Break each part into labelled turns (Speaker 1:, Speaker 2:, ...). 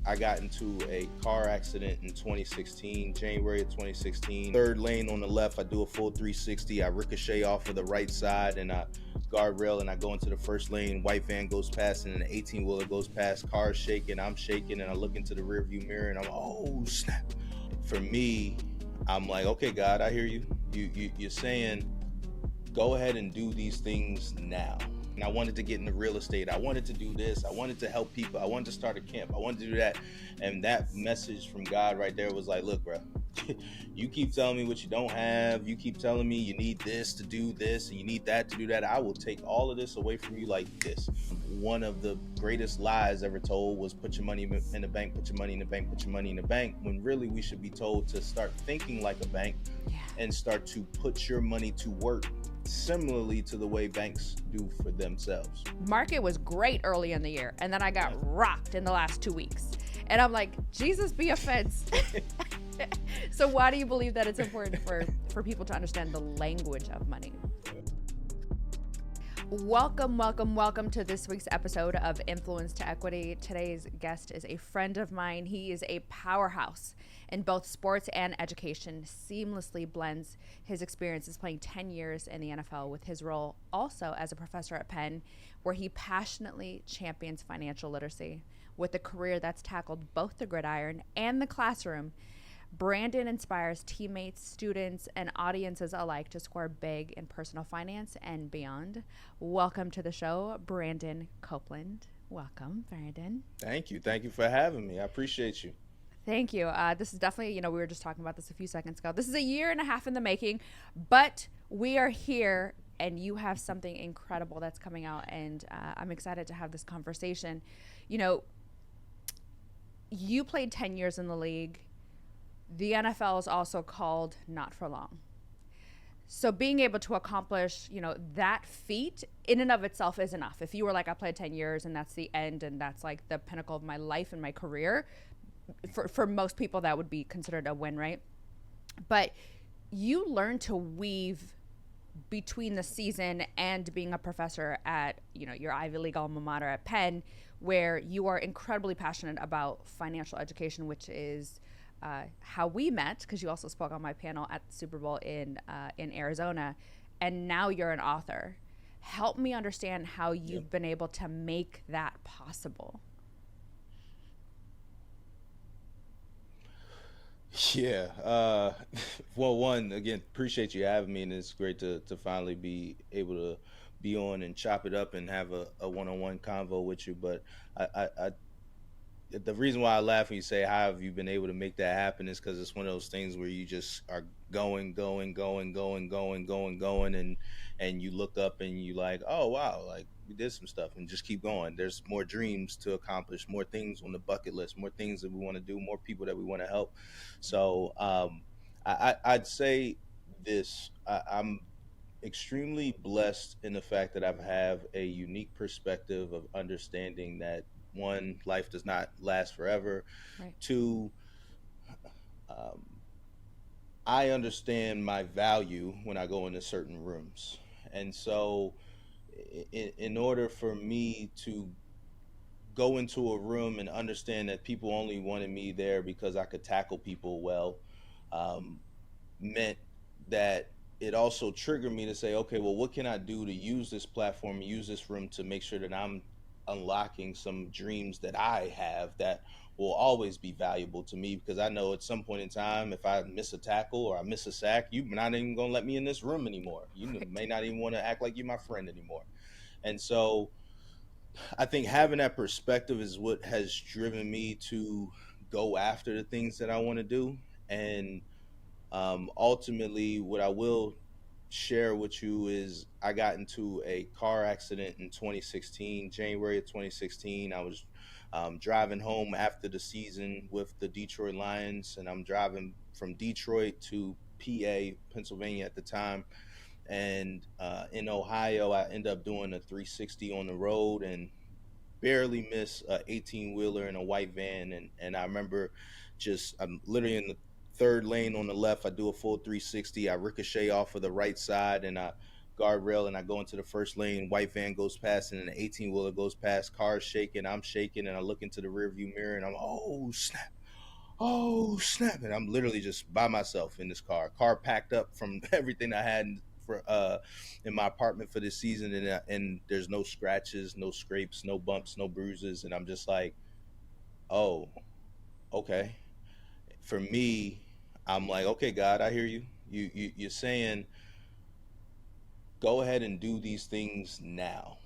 Speaker 1: I got into a car accident in 2016, January of 2016. Third lane on the left, I do a full 360. I ricochet off of the right side and I guardrail and I go into the first lane. White van goes past and an 18-wheeler goes past. Car's shaking, I'm shaking, and I look into the rearview mirror and I'm, oh snap. For me, I'm like, okay, God, I hear you. You're saying, go ahead and do these things now. And I wanted to get into real estate. I wanted to do this. I wanted to help people. I wanted to start a camp. I wanted to do that. And that message from God right there was like, look, bro, you keep telling me what you don't have. You keep telling me you need this to do this and you need that to do that. I will take all of this away from you like this. One of the greatest lies ever told was put your money in the bank, put your money in the bank, put your money in the bank, when really we should be told to start thinking like a bank and start to put your money to work, similarly to the way banks do for themselves.
Speaker 2: Market was great early in the year, and then I got rocked in the last 2 weeks. And I'm like, Jesus be a fence. So why do you believe that it's important for people to understand the language of money? Welcome to this week's episode of Influence to Equity. Today's guest is a friend of mine. He is a powerhouse in both sports and education, seamlessly blends his experiences playing 10 years in the NFL with his role also as a professor at Penn, where he passionately champions financial literacy. With a career that's tackled both the gridiron and the classroom, Brandon inspires teammates, students, and audiences alike to score big in personal finance and beyond. Welcome to the show, Brandon Copeland. Welcome, Brandon.
Speaker 1: Thank you. Thank you for having me. I appreciate you.
Speaker 2: Thank you. This is definitely, we were just talking about this a few seconds ago. This is a year and a half in the making, but we are here and you have something incredible that's coming out, and I'm excited to have this conversation. You played 10 years in the league. The NFL is also called not for long. So being able to accomplish, that feat in and of itself is enough. If you were like, I played 10 years and that's the end and that's like the pinnacle of my life and my career, for most people that would be considered a win, right? But you learn to weave between the season and being a professor at, your Ivy League alma mater at Penn, where you are incredibly passionate about financial education, which is how we met, because you also spoke on my panel at the Super Bowl in Arizona, and now you're an author. Help me understand how you've been able to make that possible.
Speaker 1: Yeah. Well, one, again, appreciate you having me, and it's great to finally be able to be on and chop it up and have a one-on-one convo with you. But I the reason why I laugh when you say, how have you been able to make that happen, is because it's one of those things where you just are going, and you look up and you like, oh, wow, like we did some stuff, and just keep going. There's more dreams to accomplish, more things on the bucket list, more things that we want to do, more people that we want to help. So I'd say this, I'm extremely blessed in the fact that I have a unique perspective of understanding that, one, life does not last forever.
Speaker 2: Right.
Speaker 1: Two, I understand my value when I go into certain rooms. And so in order for me to go into a room and understand that people only wanted me there because I could tackle people well, meant that it also triggered me to say, okay, well, what can I do to use this platform, use this room to make sure that I'm unlocking some dreams that I have that will always be valuable to me, because I know at some point in time, if I miss a tackle or I miss a sack, you're not even going to let me in this room anymore. You may not even want to act like you're my friend anymore. And so I think having that perspective is what has driven me to go after the things that I want to do. And ultimately, what I will share with you is I got into a car accident in 2016, January of 2016. I was driving home after the season with the Detroit Lions, and I'm driving from Detroit to PA, Pennsylvania at the time. And in Ohio, I ended up doing a 360 on the road and barely miss a 18-wheeler in a white van. And I remember I'm literally in the third lane on the left. I do a full 360. I ricochet off of the right side and I guardrail and I go into the first lane, white van goes past and an 18 wheeler goes past, cars shaking, I'm shaking, and I look into the rearview mirror and I'm, oh snap, and I'm literally just by myself in this car packed up from everything I had for in my apartment for this season, and there's no scratches, no scrapes, no bumps, no bruises, and I'm just like, oh, okay. For me, I'm like, okay, God, I hear you. You're saying go ahead and do these things now.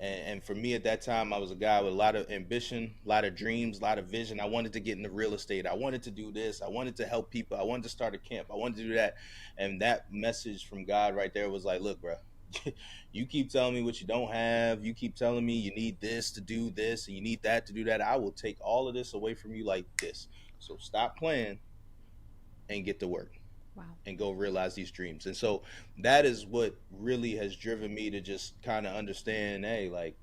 Speaker 1: And for me at that time, I was a guy with a lot of ambition, a lot of dreams, a lot of vision. I wanted to get into real estate. I wanted to do this. I wanted to help people. I wanted to start a camp. I wanted to do that. And that message from God right there was like, look, bro, you keep telling me what you don't have. You keep telling me you need this to do this and you need that to do that. I will take all of this away from you like this. So stop playing and get to work
Speaker 2: Wow.
Speaker 1: and go realize these dreams. And so that is what really has driven me to just kind of understand, hey, like,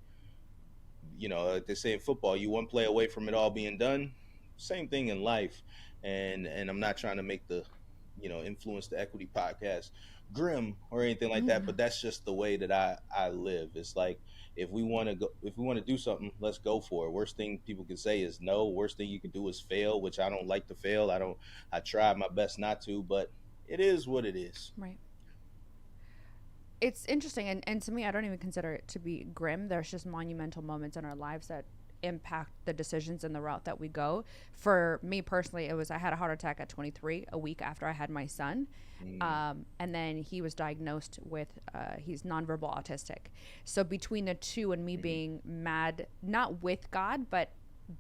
Speaker 1: like they say in football, you one play away from it all being done. Same thing in life. And I'm not trying to make the, influence the equity podcast grim or anything like that, but that's just the way that I live. It's like if we want to do something, let's go for it. Worst thing people can say is no. Worst thing you can do is fail, which I don't like to fail. I try my best not to, but it is what it is.
Speaker 2: Right. It's interesting, and to me, I don't even consider it to be grim. There's just monumental moments in our lives that impact the decisions and the route that we go. For me personally, it was I had a heart attack at 23, a week after I had my son.
Speaker 1: Mm,
Speaker 2: And then he was diagnosed with he's nonverbal autistic. So between the two and me
Speaker 1: mm,
Speaker 2: being mad, not with God, but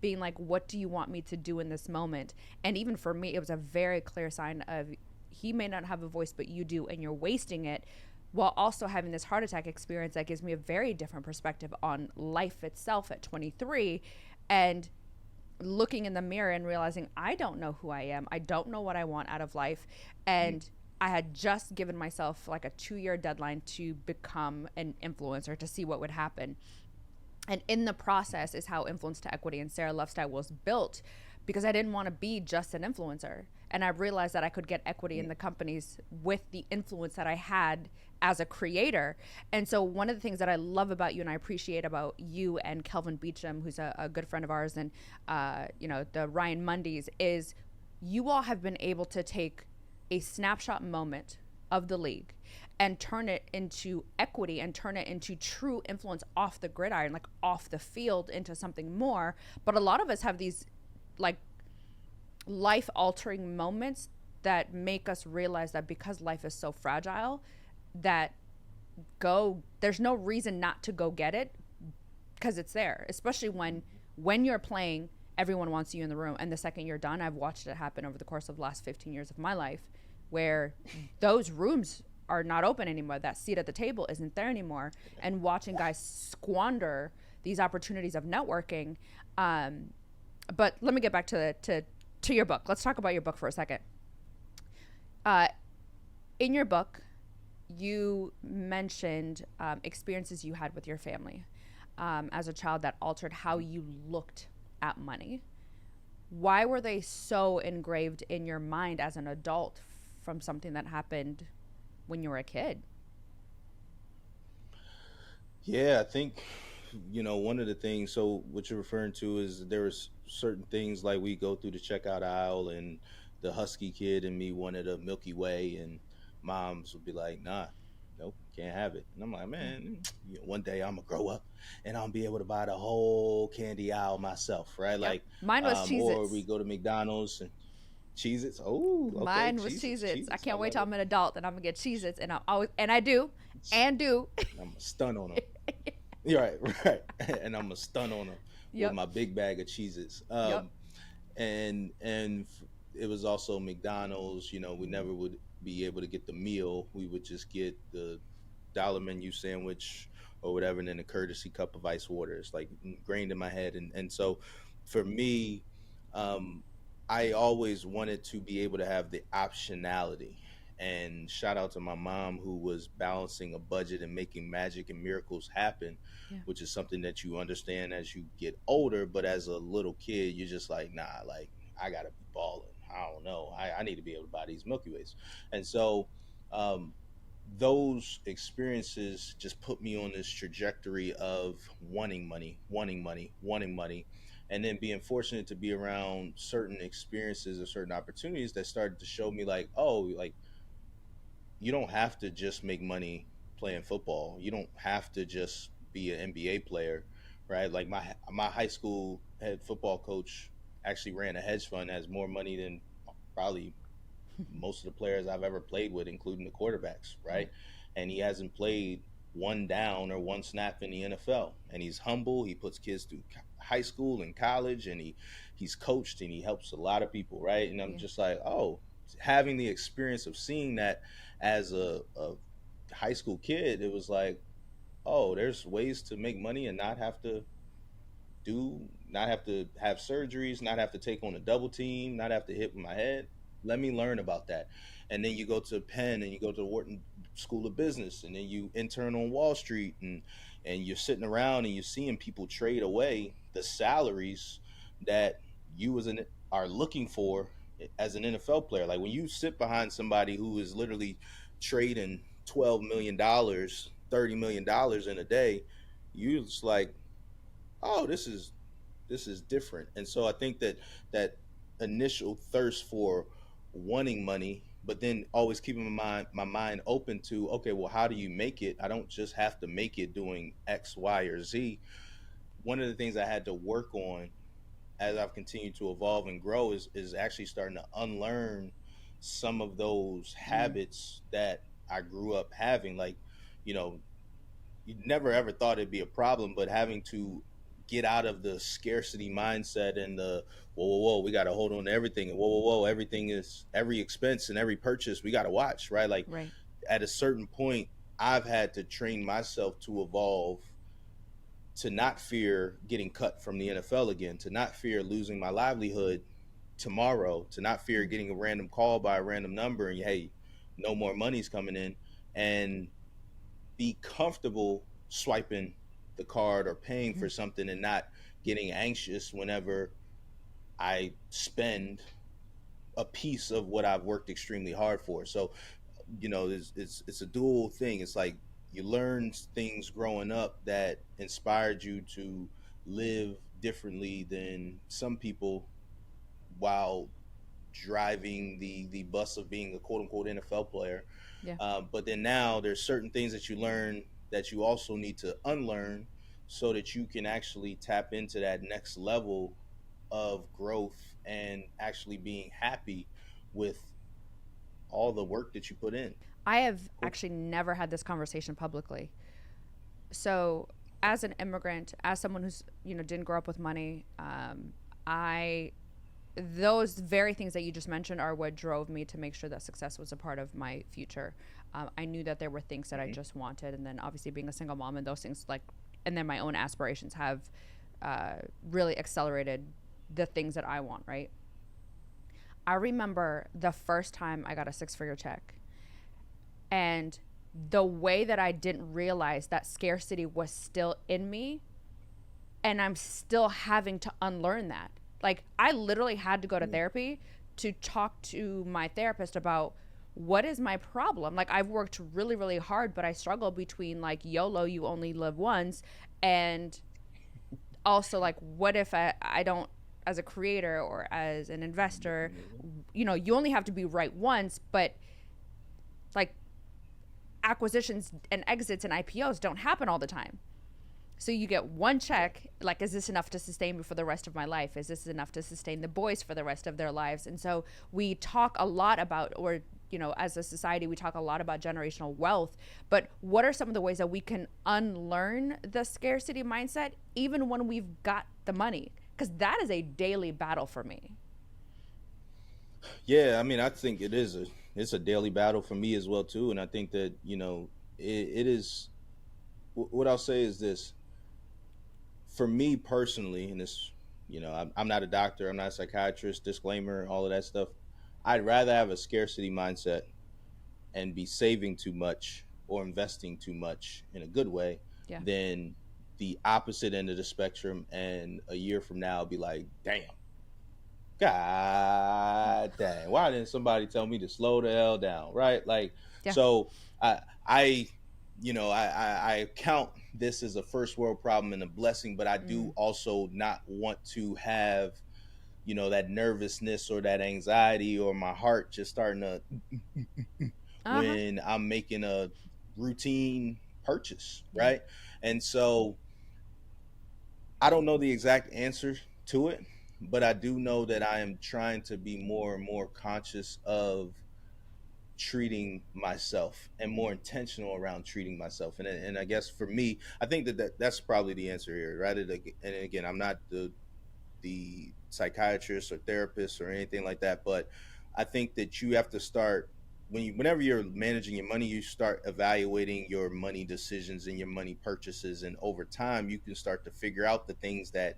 Speaker 2: being like, what do you want me to do in this moment? And even for me, it was a very clear sign of he may not have a voice, but you do, and you're wasting it, while also having this heart attack experience that gives me a very different perspective on life itself at 23, and looking in the mirror and realizing I don't know who I am. I don't know what I want out of life.
Speaker 1: mm,
Speaker 2: And I had just given myself like a 2-year deadline to become an influencer to see what would happen. And in the process is how Influence to Equity and Sarah Lifestyle was built, because I didn't want to be just an influencer. And I realized that I could get equity in
Speaker 1: mm,
Speaker 2: the companies with the influence that I had as a creator. And so one of the things that I love about you and I appreciate about you and Kelvin Beecham, who's a good friend of ours, and the Ryan Mundys, is you all have been able to take a snapshot moment of the league and turn it into equity and turn it into true influence off the gridiron, like off the field, into something more. But a lot of us have these like life altering moments that make us realize that because life is so fragile, that there's no reason not to go get it, because it's there, especially when you're playing, everyone wants you in the room, and the second you're done, I've watched it happen over the course of the last 15 years of my life, where those rooms are not open anymore. That seat at the table isn't there anymore. And watching guys squander these opportunities of networking. But let me get back to your book. Let's talk about your book for a second. Uh, in your book, you mentioned experiences you had with your family as a child that altered how you looked at money. Why were they so engraved in your mind as an adult from something that happened when you were a kid?
Speaker 1: yeah, I think one of the things. So what you're referring to is there was certain things like we go through the checkout aisle, and the husky kid and me wanted a Milky Way, and moms would be like, "Nah, nope, can't have it." And I'm like,
Speaker 2: Yeah.
Speaker 1: "Man, one day I'm gonna grow up, and I'll be able to buy the whole candy aisle myself, right?"
Speaker 2: Yep.
Speaker 1: Like,
Speaker 2: Mine was Cheez
Speaker 1: or we
Speaker 2: Its.
Speaker 1: go to McDonald's and Cheez-Its. Oh, okay,
Speaker 2: Mine was Cheez
Speaker 1: Cheez-Its,
Speaker 2: Its. I
Speaker 1: Cheez-Its. I
Speaker 2: can't wait
Speaker 1: love
Speaker 2: till
Speaker 1: it.
Speaker 2: I'm an adult and I'm gonna get Cheez Its, and I always and I do and do.
Speaker 1: I'm gonna stun on them. You're right, right. And I'm gonna stun on them with
Speaker 2: Yep.
Speaker 1: my big bag of Cheez-Its.
Speaker 2: Yep.
Speaker 1: It was also McDonald's. We never would be able to get the meal. We would just get the dollar menu sandwich or whatever, and then a courtesy cup of ice water. It's like ingrained in my head, and so for me, um, I always wanted to be able to have the optionality. And shout out to my mom who was balancing a budget and making magic and miracles happen,
Speaker 2: Yeah.
Speaker 1: which is something that you understand as you get older. But as a little kid, you're just like, nah, like I gotta be balling. I don't know. I need to be able to buy these Milky Ways. And so, um, those experiences just put me on this trajectory of wanting money, wanting money, wanting money, and then being fortunate to be around certain experiences or certain opportunities that started to show me like, oh, like you don't have to just make money playing football. You don't have to just be an NBA player, right? Like my high school head football coach actually ran a hedge fund, has more money than probably most of the players I've ever played with, including the quarterbacks,
Speaker 2: Right.
Speaker 1: right? And he hasn't played one down or one snap in the NFL. And he's humble. He puts kids through high school and college, and he's coached and he helps a lot of people, right? And I'm
Speaker 2: Yeah.
Speaker 1: just like, oh, having the experience of seeing that as a high school kid, it was like, oh, there's ways to make money and not have to have surgeries, not have to take on a double team, not have to hit with my head. Let me learn about that. And then you go to Penn and you go to the Wharton School of Business, and then you intern on Wall Street, and you're sitting around and you're seeing people trade away the salaries that you as an are looking for as an NFL player. Like when you sit behind somebody who is literally trading $12 million, $30 million in a day, you just like, oh, this is different. And so I think that that initial thirst for wanting money, but then always keeping my mind open to, okay, well, how do you make it? I don't just have to make it doing X, Y, or Z. One of the things I had to work on as I've continued to evolve and grow is actually starting to unlearn some of those
Speaker 2: Mm.
Speaker 1: habits that I grew up having. Like, you know, you never ever thought it'd be a problem, but having to get out of the scarcity mindset and the whoa, we got to hold on to everything, and whoa, everything is every expense and every purchase we got to watch, right? Like
Speaker 2: Right.
Speaker 1: at a certain point, I've had to train myself to evolve, to not fear getting cut from the NFL again, to not fear losing my livelihood tomorrow, to not fear
Speaker 2: Mm.
Speaker 1: getting a random call by a random number and hey, no more money's coming in, and be comfortable swiping the card or paying for something and not getting anxious whenever I spend a piece of what I've worked extremely hard for. So, it's a dual thing. It's like you learn things growing up that inspired you to live differently than some people while driving the bus of being a quote unquote NFL player.
Speaker 2: Yeah.
Speaker 1: But then now there's certain things that you learn that you also need to unlearn so that you can actually tap into that next level of growth and actually being happy with all the work that you put in.
Speaker 2: I have
Speaker 1: Cool.
Speaker 2: actually never had this conversation publicly. So, as an immigrant, as someone who's didn't grow up with money, I those very things that you just mentioned are what drove me to make sure that success was a part of my future. I knew that there were things that I
Speaker 1: Hmm.
Speaker 2: just wanted, and then obviously being a single mom and those things and then my own aspirations have really accelerated the things that I want. Right. I remember the first time I got a six-figure check, and the way that I didn't realize that scarcity was still in me, and I'm still having to unlearn that. Like, I literally had to go to therapy to talk to my therapist about what is my problem. Like, I've worked really, really hard, but I struggle between like YOLO, you only live once, and also like, what if I don't, as a creator or as an investor, you only have to be right once, but like acquisitions and exits and IPOs don't happen all the time. So you get one
Speaker 1: Yeah.
Speaker 2: check, like, is this enough to sustain me for the rest of my life? Is this enough to sustain the boys for the rest of their lives? And so we talk a lot about, or, as a society, we talk a lot about generational wealth. But what are some of the ways that we can unlearn the scarcity mindset, even when we've got the money? Because that is a daily battle for me.
Speaker 1: Yeah, I mean, I think it's a daily battle for me as well too, and I think that it is. What I'll say is this: for me personally, and this, I'm not a doctor, I'm not a psychiatrist, disclaimer, all of that stuff. I'd rather have a scarcity mindset and be saving too much or investing too much in a good way
Speaker 2: Yeah.
Speaker 1: than the opposite end of the spectrum and a year from now be like, damn, God God dang, why didn't somebody tell me to slow the hell down, right? Like,
Speaker 2: Yeah.
Speaker 1: so I I count this as a first world problem and a blessing, but I do
Speaker 2: Mm.
Speaker 1: also not want to have, that nervousness or that anxiety or my heart just starting to
Speaker 2: Uh huh.
Speaker 1: when I'm making a routine purchase,
Speaker 2: Yeah.
Speaker 1: right? And so I don't know the exact answer to it, but I do know that I am trying to be more and more conscious of treating myself and more intentional around treating myself. And I guess for me, I think that's probably the answer here, right? And again, I'm not the psychiatrist or therapist or anything like that, but I think that you have to start whenever you're managing your money, you start evaluating your money decisions and your money purchases, and over time you can start to figure out the things that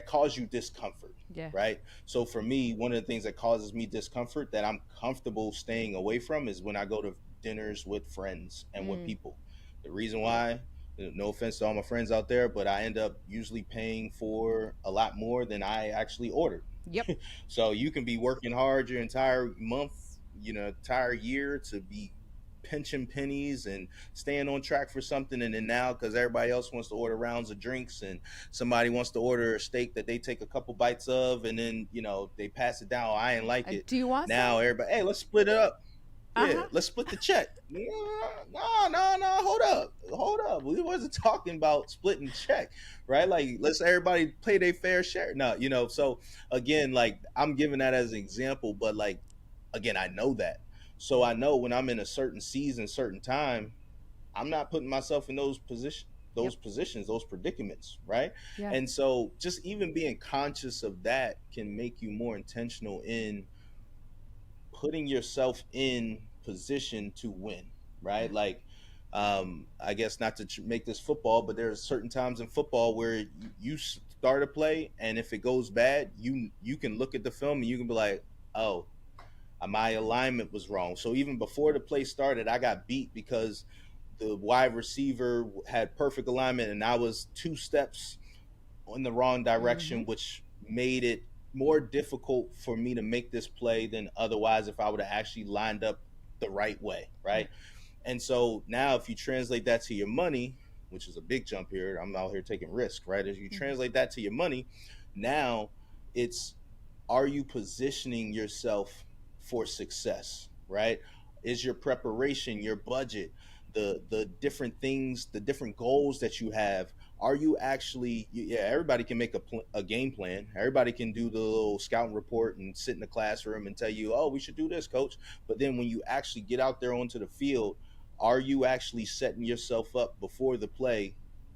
Speaker 1: cause you discomfort,
Speaker 2: Yeah.
Speaker 1: right? So for me, one of the things that causes me discomfort that I'm comfortable staying away from is when I go to dinners with friends and with
Speaker 2: Mm.
Speaker 1: people. The reason why, no offense to all my friends out there, but I end up usually paying for a lot more than I actually ordered.
Speaker 2: Yep.
Speaker 1: So you can be working hard your entire month, entire year to be pinching pennies and staying on track for something, and then now because everybody else wants to order rounds of drinks and somebody wants to order a steak that they take a couple bites of and then they pass it down. I ain't like it.
Speaker 2: Do you want some?
Speaker 1: Now everybody, hey, let's split it up.
Speaker 2: Uh
Speaker 1: Yeah,
Speaker 2: huh.
Speaker 1: let's split the check. No, no, no, hold up. We wasn't talking about splitting check, right? Like, let's everybody pay their fair share. No, so again, like I'm giving that as an example, but like again, I know that. So I know when I'm in a certain season, certain time, I'm not putting myself in
Speaker 2: Yep.
Speaker 1: those predicaments, right?
Speaker 2: Yeah.
Speaker 1: And so just even being conscious of that can make you more intentional in putting yourself in position to win,
Speaker 2: Yeah.
Speaker 1: right? Like, I guess not to make this football, but there's certain times in football where you start a play, and if it goes bad, you can look at the film and you can be like, oh, my alignment was wrong. So even before the play started, I got beat because the wide receiver had perfect alignment, and I was 2 steps in the wrong
Speaker 2: Mm-hmm.
Speaker 1: direction, which made it more difficult for me to make this play than otherwise if I would have actually lined up the right way,
Speaker 2: Yeah.
Speaker 1: right? And so now, if you translate that to your money, which is a big jump here, I'm out here taking risk, right? As you
Speaker 2: Mm-hmm.
Speaker 1: translate that to your money, now it's, are you positioning yourself for success, right? Is your preparation, your budget, the different things, the different goals that you have, are you actually, yeah, everybody can make a game plan, everybody can do the little scouting report and sit in the classroom and tell you, oh, we should do this, coach. But then when you actually get out there onto the field, are you actually setting yourself up before the play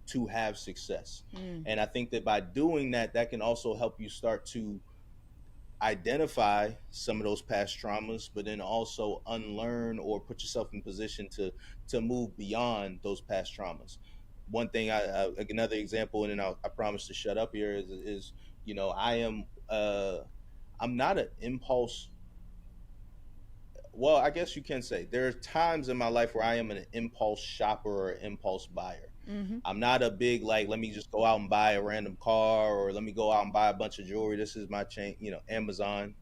Speaker 1: to have success?
Speaker 2: Mm.
Speaker 1: And I think that by doing that, that can also help you start to identify some of those past traumas, but then also unlearn or put yourself in position to move beyond those past traumas. One thing, another example, and then I promise to shut up here, is I am I'm not an impulse. Well, I guess you can say there are times in my life where I am an impulse shopper or impulse buyer.
Speaker 2: Mm-hmm.
Speaker 1: I'm not a big, like, let me just go out and buy a random car, or let me go out and buy a bunch of jewelry. This is my chain, Amazon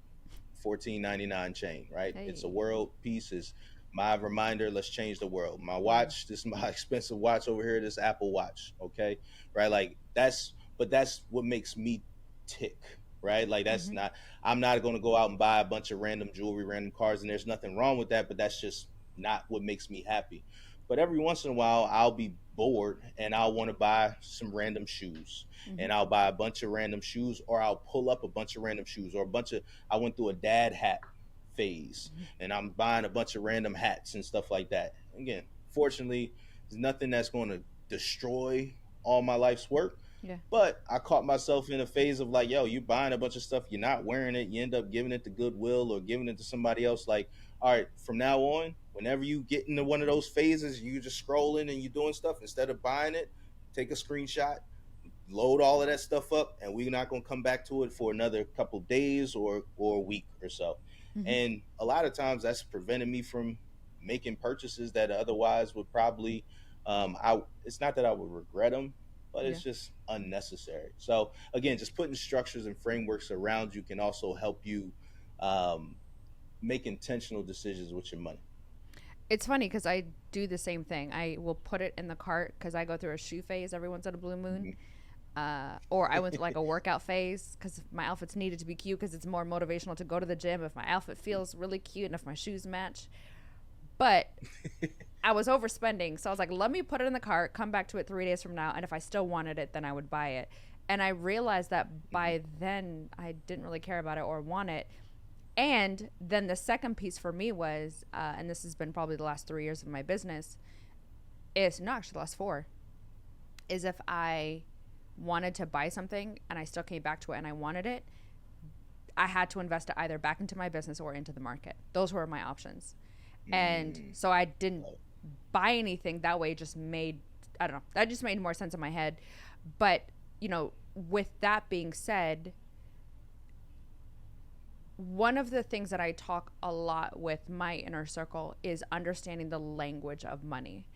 Speaker 1: 14.99 chain, right? It's a
Speaker 2: Hey.
Speaker 1: world piece. Is my reminder, let's change the world. My
Speaker 2: Mm.
Speaker 1: watch, this is my expensive watch over here, this Apple Watch, okay? Right? Like that's what makes me tick, right? Like that's
Speaker 2: Mm-hmm.
Speaker 1: not, I'm not going to go out and buy a bunch of random jewelry, random cars, and there's nothing wrong with that, but that's just not what makes me happy. But every once in a while, I'll be bored and I'll want to buy some random shoes,
Speaker 2: Mm-hmm.
Speaker 1: and I'll buy a bunch of random shoes, or I'll pull up a bunch of random shoes, or a bunch of, I went through a dad hat phase, and I'm buying a bunch of random hats and stuff like that. Again, fortunately, there's nothing that's going to destroy all my life's work.
Speaker 2: Yeah.
Speaker 1: But I caught myself in a phase of like, yo, you buying a bunch of stuff, you're not wearing it, you end up giving it to Goodwill or giving it to somebody else. Like, all right, from now on, whenever you get into one of those phases, you just scrolling and you doing stuff, instead of buying it, take a screenshot, load all of that stuff up, and we're not going to come back to it for another couple days or a week or so.
Speaker 2: Mm-hmm.
Speaker 1: And a lot of times that's prevented me from making purchases that otherwise would probably, I it's not that I would regret them, but
Speaker 2: Yeah.
Speaker 1: it's just unnecessary. So again, just putting structures and frameworks around you can also help you um, make intentional decisions with your money.
Speaker 2: It's funny because I do the same thing. I will put it in the cart because I go through a shoe phase every once in a blue moon.
Speaker 1: Mhm.
Speaker 2: Or I went through like a workout phase because my outfits needed to be cute because it's more motivational to go to the gym if my outfit feels really cute and if my shoes match. But I was overspending. So I was like, let me put it in the cart, come back to it 3 days from now. And if I still wanted it, then I would buy it. And I realized that
Speaker 1: Mhm.
Speaker 2: by then I didn't really care about it or want it. And then the second piece for me was, and this has been probably the last 3 years of my business, is no, actually the last four, is if I wanted to buy something and I still came back to it and I wanted it, I had to invest it either back into my business or into the market. Those were my options. And
Speaker 1: Mm.
Speaker 2: so I didn't buy anything that way. It just made, I don't know, that just made more sense in my head. But, with that being said, one of the things that I talk a lot with my inner circle is understanding the language of money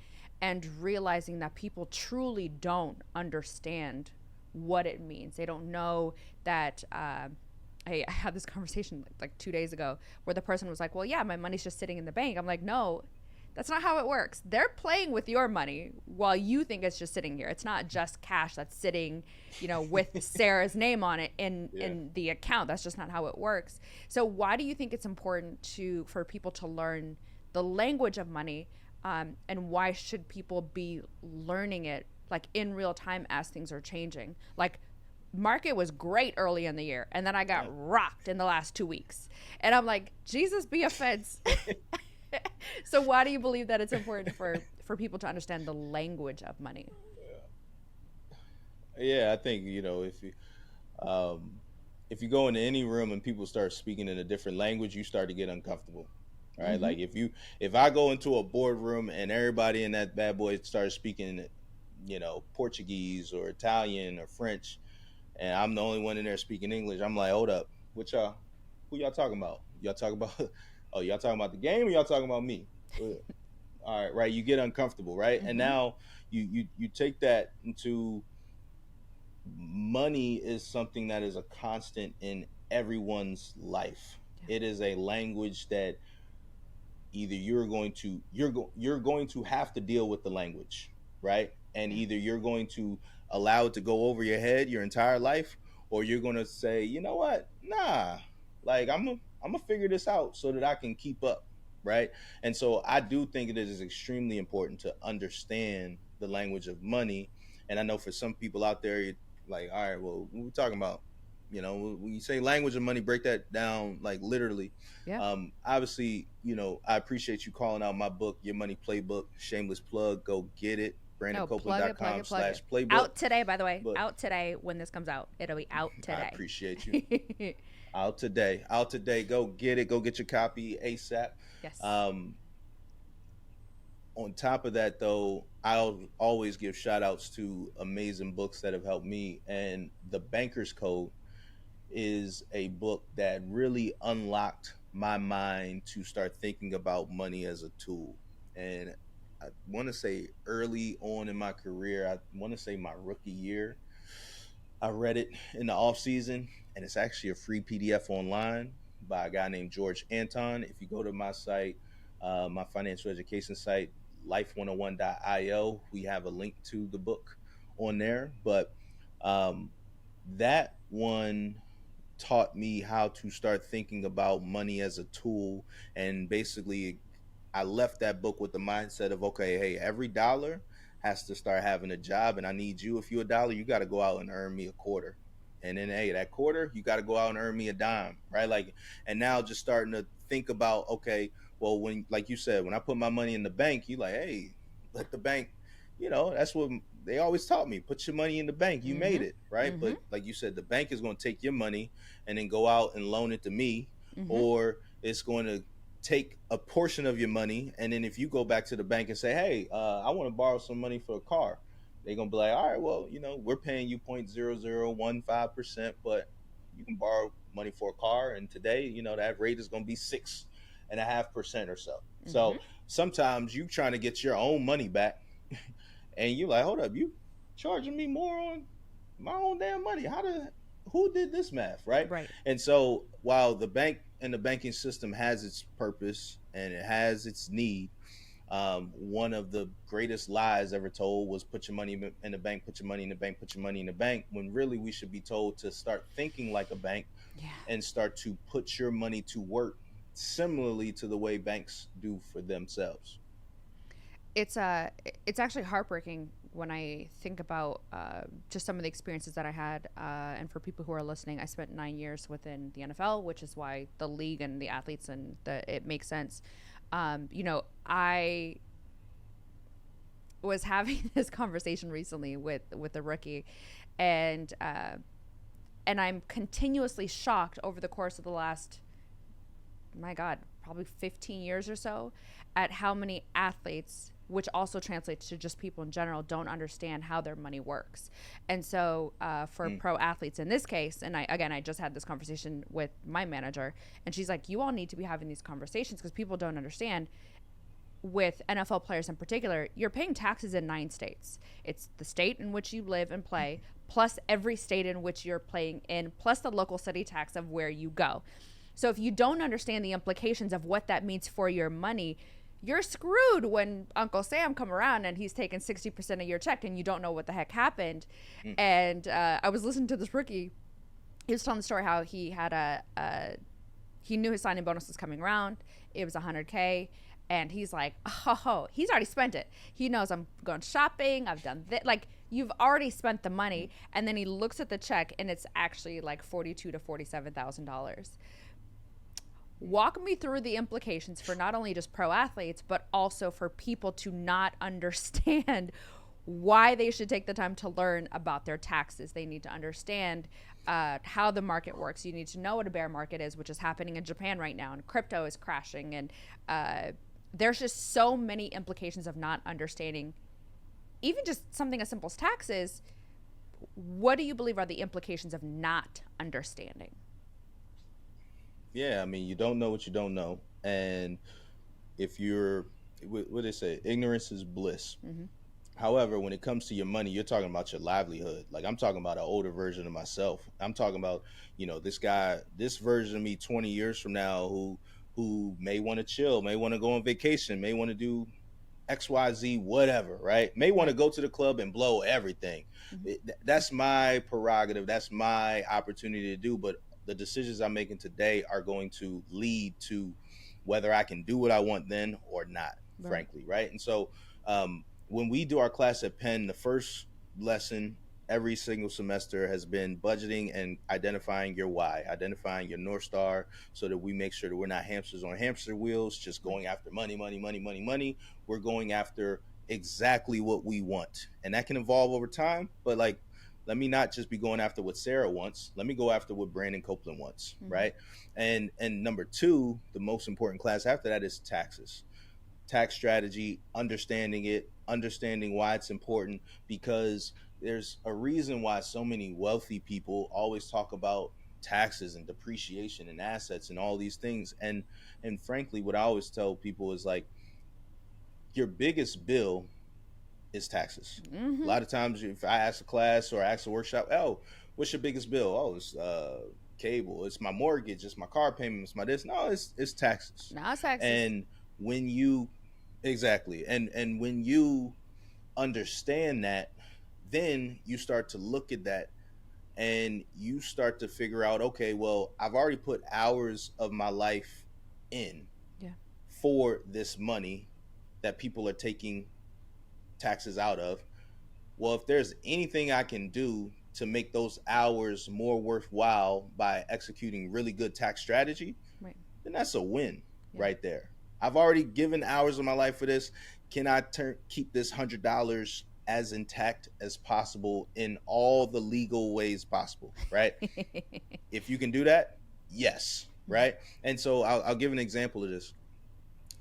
Speaker 2: and realizing that people truly don't understand what it means. They don't know that. I had this conversation like 2 days ago where the person was like, "Well, yeah, my money's just sitting in the bank." I'm like, "No, that's not how it works. They're playing with your money while you think it's just sitting here. It's not just cash that's sitting, with Sarah's name on it in
Speaker 1: Yeah.
Speaker 2: in the account. That's just not how it works. So why do you think it's important for people to learn the language of money, and why should people be learning it like in real time as things are changing? Like market was great early in the year and then I got
Speaker 1: Yeah.
Speaker 2: rocked in the last 2 weeks. And I'm like, Jesus be offense. So why do you believe that it's important for people to understand the language of money?
Speaker 1: Yeah, I think um, if you go into any room and people start speaking in a different language, you start to get uncomfortable. All right,
Speaker 2: Mm-hmm.
Speaker 1: like if I go into a boardroom and everybody in that bad boy starts speaking, Portuguese or Italian or French, and I'm the only one in there speaking English, I'm like, hold up, who y'all talking about? Y'all talking about, oh, y'all talking about the game or y'all talking about me? All right, right. You get uncomfortable, right? And
Speaker 2: Mm-hmm.
Speaker 1: now you take that into money is something that is a constant in everyone's life.
Speaker 2: Yeah.
Speaker 1: It is a language that either you're going to have to deal with the language, right? And
Speaker 2: Yeah.
Speaker 1: either you're going to allow it to go over your head your entire life, or you're going to say, you know what, nah, like I'm gonna figure this out so that I can keep up, right? And so I do think it is extremely important to understand the language of money. And I know for some people out there, you're like, all right, well, what are we talking about? When you say language of money, break that down like literally.
Speaker 2: Yeah.
Speaker 1: Obviously, I appreciate you calling out my book, Your Money Playbook. Shameless plug. Go get it.
Speaker 2: No, plug it, plug
Speaker 1: BrandonCopeland.com
Speaker 2: it, plug it.
Speaker 1: slash playbook.
Speaker 2: Out today, by the way.
Speaker 1: But
Speaker 2: Out today when this comes out. It'll be out
Speaker 1: I
Speaker 2: today.
Speaker 1: appreciate you. Out today. Out today. Go get it. Go get your copy ASAP.
Speaker 2: Yes.
Speaker 1: Um, on top of that, though, I'll always give shout outs to amazing books that have helped me. And The Banker's Code is a book that really unlocked my mind to start thinking about money as a tool. And I want to say early on in my career, I want to say my rookie year, I read it in the off season, and it's actually a free PDF online by a guy named George Anton. If you go to my site, my financial education site, life101.io, we have a link to the book on there. But um, that one taught me how to start thinking about money as a tool. And basically, I left that book with the mindset of, okay, hey, every dollar has to start having a job, and I need you. If you're a dollar, you got to go out and earn me a quarter. And then, hey, that quarter, you got to go out and earn me a dime, right? Like, and now just starting to think about, okay, well, when, like you said, when I put my money in the bank, you like, hey, let the bank, that's what they always taught me. Put your money in the bank, you made
Speaker 2: Mm-hmm.
Speaker 1: it, right?
Speaker 2: Mm-hmm.
Speaker 1: But like you said, the bank is going to take your money and then go out and loan it to me,
Speaker 2: Mm-hmm.
Speaker 1: or it's going to take a portion of your money, and then if you go back to the bank and say, hey, I want to borrow some money for a car, they're going to be like, all right, well, we're paying you 0.0015%, but you can borrow money for a car, and today, that rate is going to be 6.5% or so.
Speaker 2: Mm-hmm.
Speaker 1: So sometimes you trying to get your own money back, and you like, hold up, you charging me more on my own damn money. Who did this math, right?
Speaker 2: Right.
Speaker 1: And so while the bank and the banking system has its purpose and it has its need. One of the greatest lies ever told was put your money in the bank, put your money in the bank, put your money in the bank, when really we should be told to start thinking like a bank
Speaker 2: Yeah.
Speaker 1: and start to put your money to work similarly to the way banks do for themselves.
Speaker 2: It's actually heartbreaking when I think about just some of the experiences that I had. And for people who are listening, I spent 9 years within the NFL, which is why the league and the athletes and it makes sense. I was having this conversation recently with a rookie, and I'm continuously shocked over the course of the last, my God, probably 15 years or so, at how many athletes, which also translates to just people in general, don't understand how their money works. And so for
Speaker 1: Mm.
Speaker 2: pro athletes in this case, and I just had this conversation with my manager, and she's like, you all need to be having these conversations because people don't understand. With NFL players in particular, you're paying taxes in 9 states. It's the state in which you live and play, plus every state in which you're playing in, plus the local city tax of where you go. So if you don't understand the implications of what that means for your money, you're screwed when Uncle Sam come around and he's taking 60% of your check and you don't know what the heck happened.
Speaker 1: Mm.
Speaker 2: And I was listening to this rookie. He was telling the story how he had he knew his signing bonus was coming around. It was 100K. And he's like, oh, he's already spent it. He knows I'm going shopping. I've done this. Like, you've already spent the money. And then he looks at the check and it's actually like $42,000 to $47,000. Walk me through the implications for not only just pro athletes, but also for people to not understand why they should take the time to learn about their taxes. They need to understand how the market works. You need to know what a bear market is, which is happening in Japan right now, and crypto is crashing. And there's just so many implications of not understanding, even just something as simple as taxes. What do you believe are the implications of not understanding?
Speaker 1: Yeah, I mean, you don't know what you don't know, and if you're, what they say, ignorance is bliss.
Speaker 2: Mm-hmm.
Speaker 1: However, when it comes to your money, you're talking about your livelihood. Like, I'm talking about an older version of myself. I'm talking about, this guy, this version of me 20 years from now who may want to chill, may want to go on vacation, may want to do XYZ, whatever, right? May want to
Speaker 2: Right.
Speaker 1: go to the club and blow everything.
Speaker 2: Mm-hmm.
Speaker 1: That's my prerogative. That's my opportunity to do. But the decisions I'm making today are going to lead to whether I can do what I want then or not,
Speaker 2: Right.
Speaker 1: frankly, right? And so when we do our class at Penn, the first lesson every single semester has been budgeting and identifying your why, identifying your North Star, so that we make sure that we're not hamsters on hamster wheels, just
Speaker 2: Right.
Speaker 1: going after money, money, money, money, money. We're going after exactly what we want. And that can evolve over time, but like, let me not just be going after what Sarah wants. Let me go after what Brandon Copeland wants,
Speaker 2: Mm-hmm.
Speaker 1: right? And number two, the most important class after that is taxes, tax strategy, understanding it, understanding why it's important, because there's a reason why so many wealthy people always talk about taxes and depreciation and assets and all these things. And frankly, what I always tell people is like, your biggest bill is taxes. A
Speaker 2: Mm-hmm.
Speaker 1: lot of times if I ask a class or I ask a workshop, oh, what's your biggest bill? Oh, it's cable, it's my mortgage, it's my car payment, it's my this. No, it's taxes.
Speaker 2: Now it's taxes.
Speaker 1: And when you, exactly, and when you understand that, then you start to look at that and you start to figure out, okay, well, I've already put hours of my life in
Speaker 2: Yeah.
Speaker 1: for this money that people are taking taxes out of. Well, if there's anything I can do to make those hours more worthwhile by executing really good tax strategy,
Speaker 2: Right.
Speaker 1: then that's a win
Speaker 2: Yeah.
Speaker 1: right there. I've already given hours of my life for this. Can I keep this $100 as intact as possible in all the legal ways possible? Right. If you can do that, yes. Right. And so I'll give an example of this.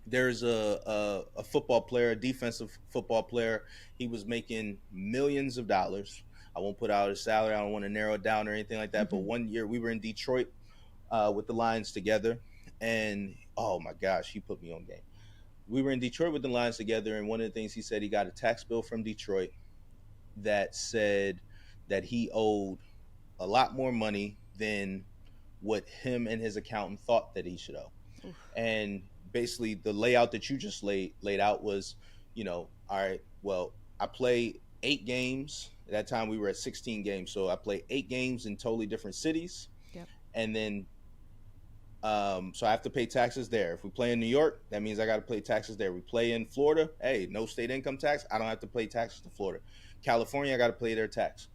Speaker 1: There's a football player, a defensive football player. He was making millions of dollars. I won't put out his salary. I don't want to narrow it down or anything like that. But
Speaker 2: Mm-hmm.
Speaker 1: one year we were in Detroit with the Lions together, and oh my gosh, he put me on game. We were in Detroit with the Lions together, and one of the things he said, he got a tax bill from Detroit that said that he owed a lot more money than what him and his accountant thought that he should owe.
Speaker 2: Oof.
Speaker 1: And basically the layout that you just laid out was, all right, well, I play 8 games. At that time we were at 16 games. So I play 8 games in totally different cities.
Speaker 2: Yep.
Speaker 1: And then so I have to pay taxes there. If we play in New York, that means I got to pay taxes there. We play in Florida, hey, no state income tax. I don't have to pay taxes to Florida. California, I got to pay their tax.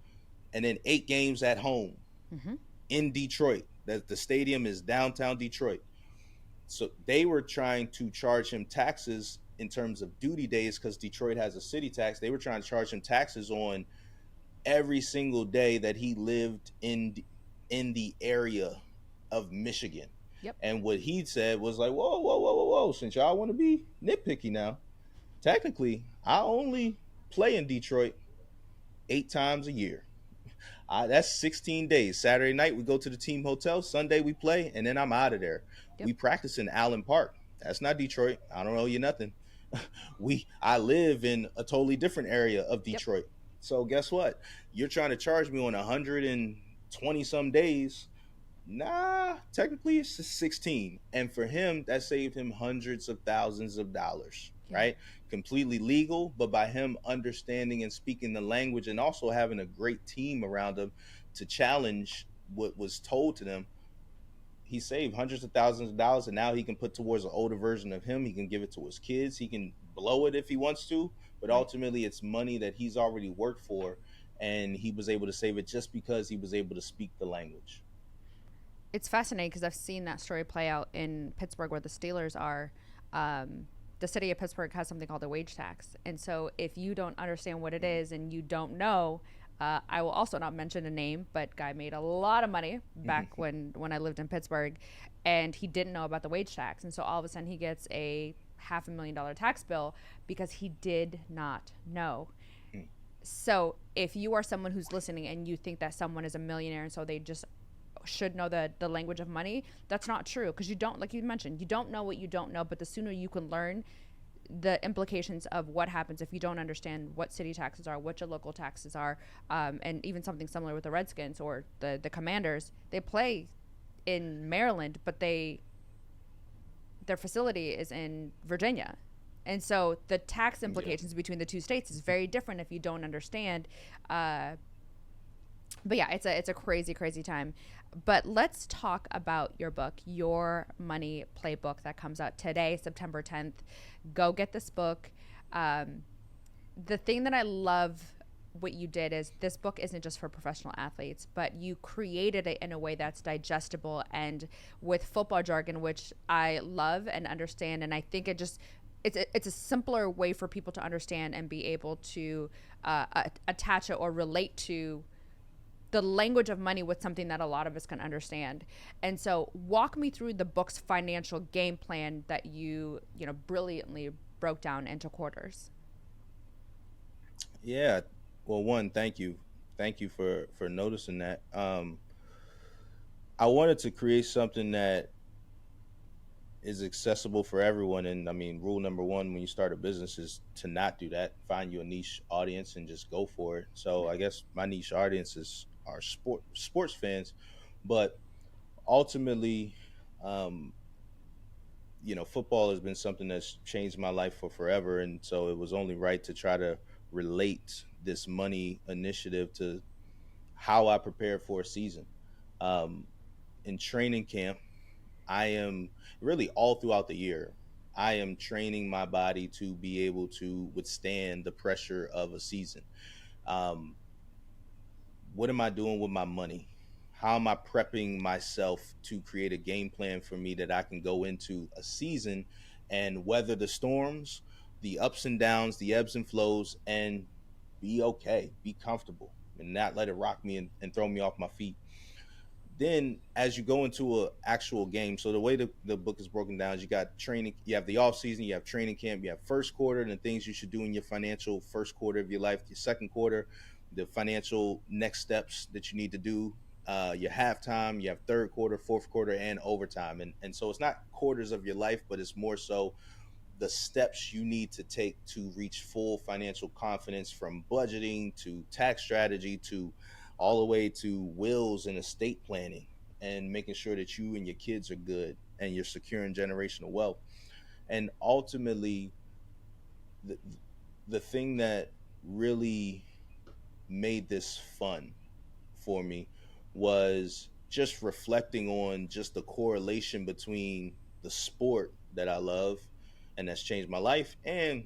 Speaker 1: And then 8 games at home
Speaker 2: Mm-hmm.
Speaker 1: in Detroit. That the stadium is downtown Detroit. So they were trying to charge him taxes in terms of duty days because Detroit has a city tax. They were trying to charge him taxes on every single day that he lived in the area of Michigan.
Speaker 2: Yep.
Speaker 1: And what he said was like, whoa, whoa, whoa, whoa, whoa. Since y'all want to be nitpicky now, technically, I only play in Detroit 8 times a year. That's 16 days. Saturday night we go to the team hotel. Sunday we play, and then I'm out of there.
Speaker 2: Yep.
Speaker 1: We practice in Allen Park. That's not Detroit. I don't owe you nothing. I live in a totally different area of
Speaker 2: Yep.
Speaker 1: Detroit. So guess what? You're trying to charge me on 120 some days. Nah, technically it's just 16. And for him, that saved him hundreds of thousands of dollars,
Speaker 2: Yeah.
Speaker 1: right? Completely legal, but by him understanding and speaking the language and also having a great team around him to challenge what was told to them, he saved hundreds of thousands of dollars. And now he can put towards an older version of him. He can give it to his kids. He can blow it if he wants to, but
Speaker 2: Right.
Speaker 1: ultimately it's money that he's already worked for. And he was able to save it just because he was able to speak the language.
Speaker 2: It's fascinating because I've seen that story play out in Pittsburgh where the Steelers are. The city of Pittsburgh has something called a wage tax. And so if you don't understand what it is and you don't know, I will also not mention a name, but guy made a lot of money back when I lived in Pittsburgh, and he didn't know about the wage tax. And so all of a sudden he gets a $500,000 tax bill because he did not know. So if you are someone who's listening and you think that someone is a millionaire and so they just should know the language of money, that's not true, because you don't, like you mentioned, you don't know what you don't know. But the sooner you can learn the implications of what happens if you don't understand what city taxes are, what your local taxes are, and even something similar with the Redskins or the Commanders. They play in Maryland, but their facility is in Virginia. And so the tax
Speaker 1: Yeah.
Speaker 2: implications between the two states is very different if you don't understand. But yeah, it's a crazy, crazy time. But let's talk about your book, Your Money Playbook, that comes out today, September 10th. Go get this book. The thing that I love what you did is this book isn't just for professional athletes, but you created it in a way that's digestible and with football jargon, which I love and understand. And I think it's a simpler way for people to understand and be able to attach it or relate to the language of money with something that a lot of us can understand. And so walk me through the book's financial game plan that you brilliantly broke down into quarters.
Speaker 1: Yeah. Well, one, thank you. Thank you for noticing that. I wanted to create something that is accessible for everyone. And I mean, rule number one when you start a business is to not do that. Find you a niche audience and just go for it. So I guess my niche audience is are sports fans, but ultimately, um, football has been something that's changed my life for forever, and so it was only right to try to relate this money initiative to how I prepared for a season. Um, in training camp, I am really all throughout the year. I am training my body to be able to withstand the pressure of a season. Um, what am I doing with my money? How am I prepping myself to create a game plan for me that I can go into a season and weather the storms, the ups and downs, the ebbs and flows, and be okay, be comfortable, and not let it rock me and throw me off my feet. Then as you go into a actual game, so the way the book is broken down is you got training, you have the off season, you have training camp, you have first quarter and the things you should do in your financial first quarter of your life, your second quarter, the financial next steps that you need to do, your halftime, you have third quarter, fourth quarter, and overtime. And so it's not quarters of your life, but it's more so the steps you need to take to reach full financial confidence, from budgeting to tax strategy to all the way to wills and estate planning. and making sure that you and your kids are good and you're securing generational wealth. And ultimately, the the thing that really made this fun for me was just reflecting on just the correlation between the sport that I love and that's changed my life and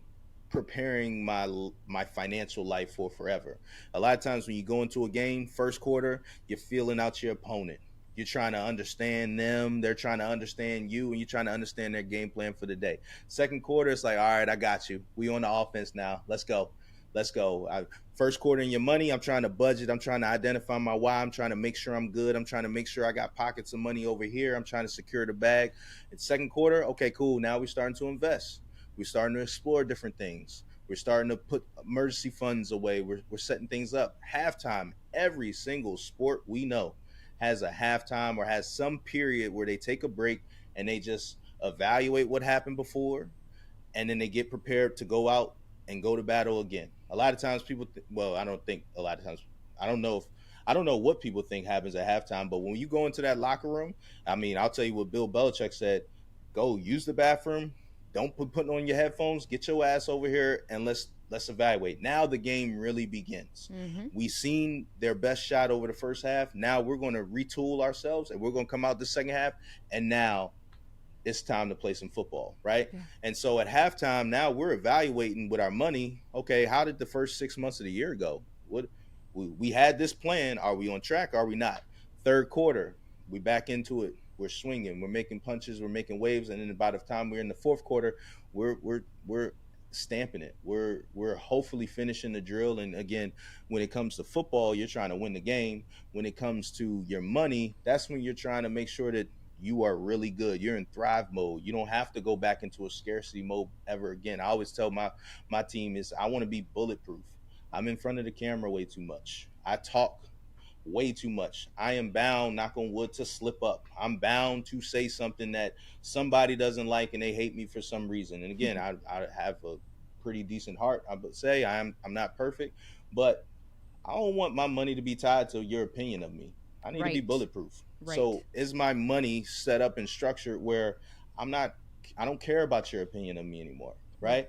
Speaker 1: preparing my financial life for forever. A lot of times when you go into a game, first quarter, you're feeling out your opponent. You're trying to understand them, they're trying to understand you, and you're trying to understand their game plan for the day. Second quarter, it's like, all right, I got you. We on the offense now. Let's go. Let's go. First quarter in your money, I'm trying to budget. I'm trying to identify my why. I'm trying to make sure I'm good. I'm trying to make sure I got pockets of money over here. I'm trying to secure the bag. In second quarter, okay, cool. Now we're starting to invest. We're starting to explore different things. We're starting to put emergency funds away. We're setting things up. Halftime, every single sport we know has a halftime or has some period where they take a break and they just evaluate what happened before, and then they get prepared to go out and go to battle again. A lot of times people well, I don't think a lot of times, I don't know if I don't know what people think happens at halftime, but when you go into that locker room, I mean, I'll tell you what Bill Belichick said: go use the bathroom, don't putting on your headphones, get your ass over here and let's evaluate. Now the game really begins.
Speaker 2: Mm-hmm.
Speaker 1: We seen their best shot over the first half. Now we're going to retool ourselves and we're going to come out the second half, and now it's time to play some football, right?
Speaker 2: Yeah.
Speaker 1: And so at halftime, now we're evaluating with our money. Okay, how did the first 6 months of the year go? What we had this plan. Are we on track? Are we not? Third quarter, we back into it. We're swinging. We're making punches. We're making waves. And then by the time we're in the fourth quarter, we're stamping it. We're hopefully finishing the drill. And again, when it comes to football, you're trying to win the game. When it comes to your money, that's when you're trying to make sure that you are really good. You're in thrive mode. You don't have to go back into a scarcity mode ever again. I always tell my team is I want to be bulletproof. I'm in front of the camera way too much. I talk way too much. I am bound, knock on wood, to slip up. I'm bound to say something that somebody doesn't like and they hate me for some reason. And again, I have a pretty decent heart. I would say I'm not perfect, but I don't want my money to be tied to your opinion of me. I need to be
Speaker 2: Right.
Speaker 1: bulletproof.
Speaker 2: Right.
Speaker 1: So is my money set up and structured where I'm not I don't care about your opinion of me anymore,
Speaker 2: Yep.
Speaker 1: right?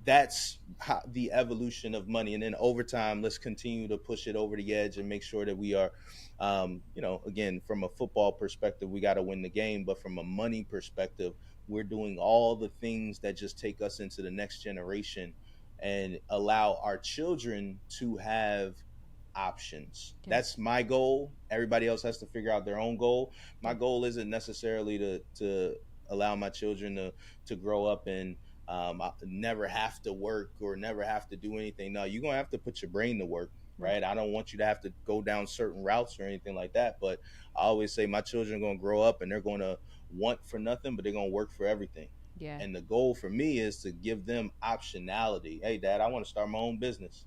Speaker 1: That's how the evolution of money. And then over time, let's continue to push it over the edge and make sure that we are, again, from a football perspective, we got to win the game. But from a money perspective, we're doing all the things that just take us into the next generation and allow our children to have options.
Speaker 2: Yeah.
Speaker 1: That's my goal. Everybody else has to figure out their own goal. My
Speaker 2: Yeah.
Speaker 1: goal isn't necessarily to allow my children to grow up and never have to work or never have to do anything. No, you're gonna have to put your brain to work,
Speaker 2: Right.
Speaker 1: right? I don't want you to have to go down certain routes or anything like that. But I always say my children are gonna grow up and they're gonna want for nothing, but they're gonna work for everything.
Speaker 2: Yeah.
Speaker 1: And the goal for me is to give them optionality. Hey, Dad, I want to start my own business.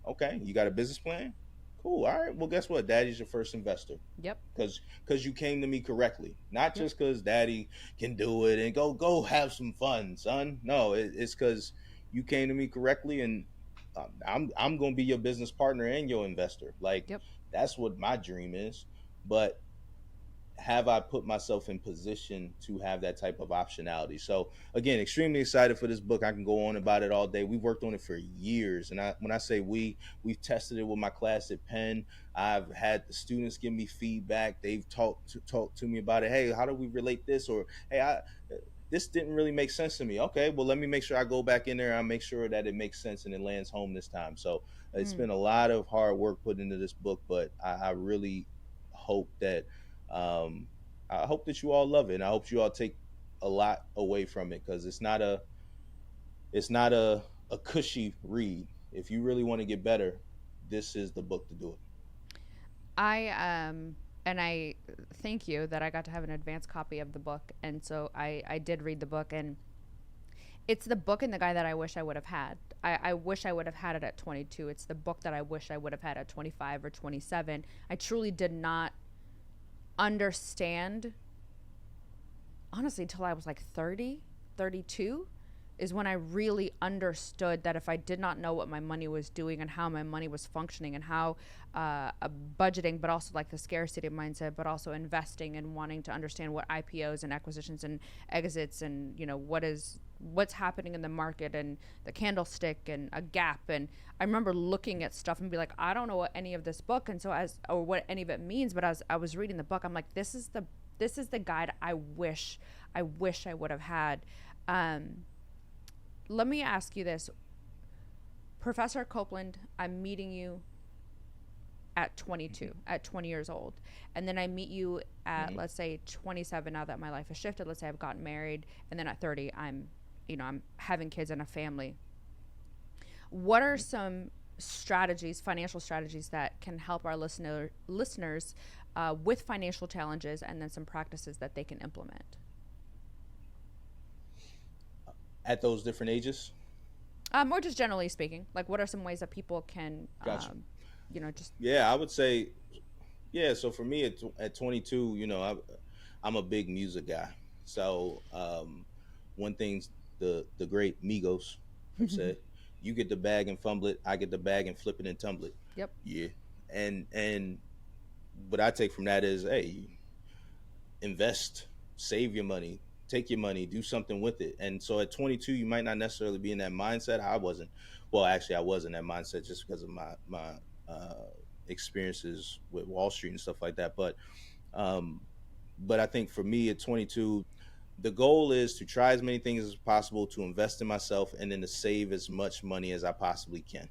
Speaker 1: Okay, you got a business plan? Cool. All right. Well, guess what? Daddy's your first investor
Speaker 2: Yep.
Speaker 1: because you came to me correctly, not
Speaker 2: Yep.
Speaker 1: just because Daddy can do it and go have some fun, son. No, it's because you came to me correctly, and I'm gonna be your business partner and your investor. Like
Speaker 2: Yep.
Speaker 1: that's what my dream is. But have I put myself in position to have that type of optionality? So again, extremely excited for this book. I can go on about it all day. We've worked on it for years, and when I say we've tested it with my class at Penn. I've had the students give me feedback. They've talked to me about it. Hey, how do we relate this? Or hey, this didn't really make sense to me. Okay, well, let me make sure I go back in there and I make sure that it makes sense and it lands home this time. So it's
Speaker 2: Mm.
Speaker 1: been a lot of hard work put into this book, but I really hope that um, I hope that you all love it, and I hope you all take a lot away from it because it's not a cushy read. If you really want to get better, this is the book to do it.
Speaker 2: I and I thank you that I got to have an advanced copy of the book, and so I did read the book, and it's the book and the guy that I wish I would have had. I wish I would have had it at 22. It's the book that I wish I would have had at 25 or 27. I truly did not understand, honestly, until I was like 30, 32. is when I really understood that if I did not know what my money was doing and how my money was functioning and how budgeting, but also like the scarcity mindset, but also investing and wanting to understand what IPOs and acquisitions and exits and, you know, what's happening in the market and the candlestick and a gap. And I remember looking at stuff and be like, I don't know what any of this book and so as or what any of it means, but as I was reading the book, I'm like, this is the guide I wish I would have had. um, Let me ask you this, Professor Copeland. I'm meeting you at 22,
Speaker 1: Hmm.
Speaker 2: at 20 years old, and then I meet you at,
Speaker 1: Hmm.
Speaker 2: let's say, 27. Now that my life has shifted, let's say I've gotten married, and then at 30, I'm having kids and a family. What are some strategies, financial strategies, that can help our listeners with financial challenges, and then some practices that they can implement?
Speaker 1: At those different ages.
Speaker 2: Or just generally speaking, like what are some ways that people can,
Speaker 1: Gotcha.
Speaker 2: just.
Speaker 1: Yeah, I would say, yeah. So for me at 22, I'm a big music guy. So one thing the great Migos have said, you get the bag and fumble it, I get the bag and flip it and tumble it.
Speaker 2: Yep.
Speaker 1: Yeah. And what I take from that is, hey, invest, save your money, take your money, do something with it. And so at 22, you might not necessarily be in that mindset. I wasn't. Well, actually, I was in that mindset just because of my uh, experiences with Wall Street and stuff like that. Um, but I think for me at 22, the goal is to try as many things as possible to invest in myself and then to save as much money as I possibly can.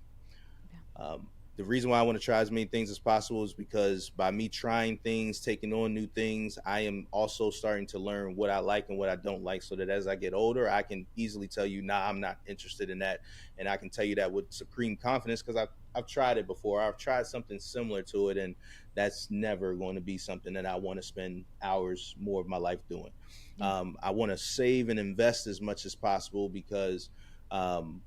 Speaker 2: Yeah.
Speaker 1: The reason why I want to try as many things as possible is because by me trying things, taking on new things, I am also starting to learn what I like and what I don't like, so that as I get older, I can easily tell you, nah, I'm not interested in that. And I can tell you that with supreme confidence because I've tried it before. I've tried something similar to it, and that's never going to be something that I want to spend hours more of my life doing.
Speaker 2: Yeah.
Speaker 1: I want to save and invest as much as possible um,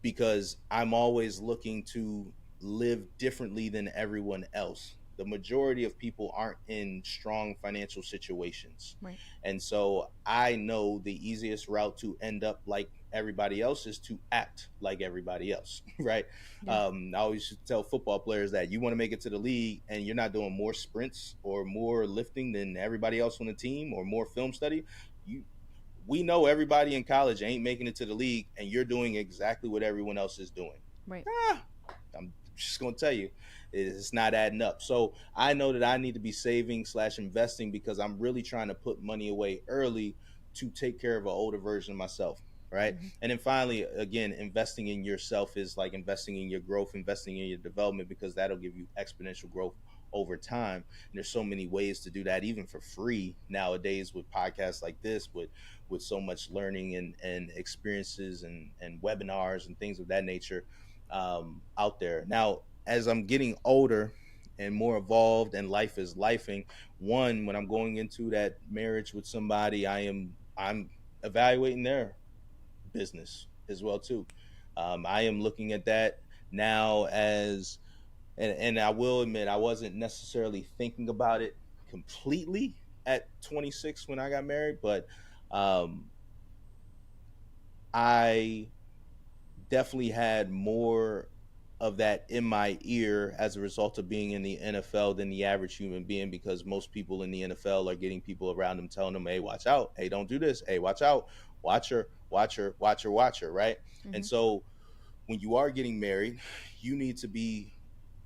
Speaker 1: because I'm always looking to live differently than everyone else. The majority of people aren't in strong financial situations.
Speaker 2: Right.
Speaker 1: And so I know the easiest route to end up like everybody else is to act like everybody else, right?
Speaker 2: Yeah.
Speaker 1: I always tell football players that you want to make it to the league and you're not doing more sprints or more lifting than everybody else on the team or more film study. You We know everybody in college ain't making it to the league, and you're doing exactly what everyone else is doing.
Speaker 2: Right.
Speaker 1: Ah, I'm just gonna tell you, it's not adding up. So I know that I need to be saving slash investing because I'm really trying to put money away early to take care of an older version of myself. Right.
Speaker 2: Mm-hmm.
Speaker 1: And then finally, again, investing in yourself is like investing in your growth, investing in your development, because that'll give you exponential growth over time. And there's so many ways to do that, even for free nowadays, with podcasts like this, with so much learning and experiences and webinars and things of that nature out there. Now, as I'm getting older and more evolved and life is lifing, one, when I'm going into that marriage with somebody, I'm evaluating their business as well too. I am looking at that now as, and I will admit I wasn't necessarily thinking about it completely at 26 when I got married, but um, I definitely had more of that in my ear as a result of being in the NFL than the average human being, because most people in the NFL are getting people around them telling them, hey, watch out. Hey, don't do this. Hey, watch out. Watch her, watch her, watch her, watch her. Right. And
Speaker 2: Mm-hmm.
Speaker 1: so when you are getting married, you need to be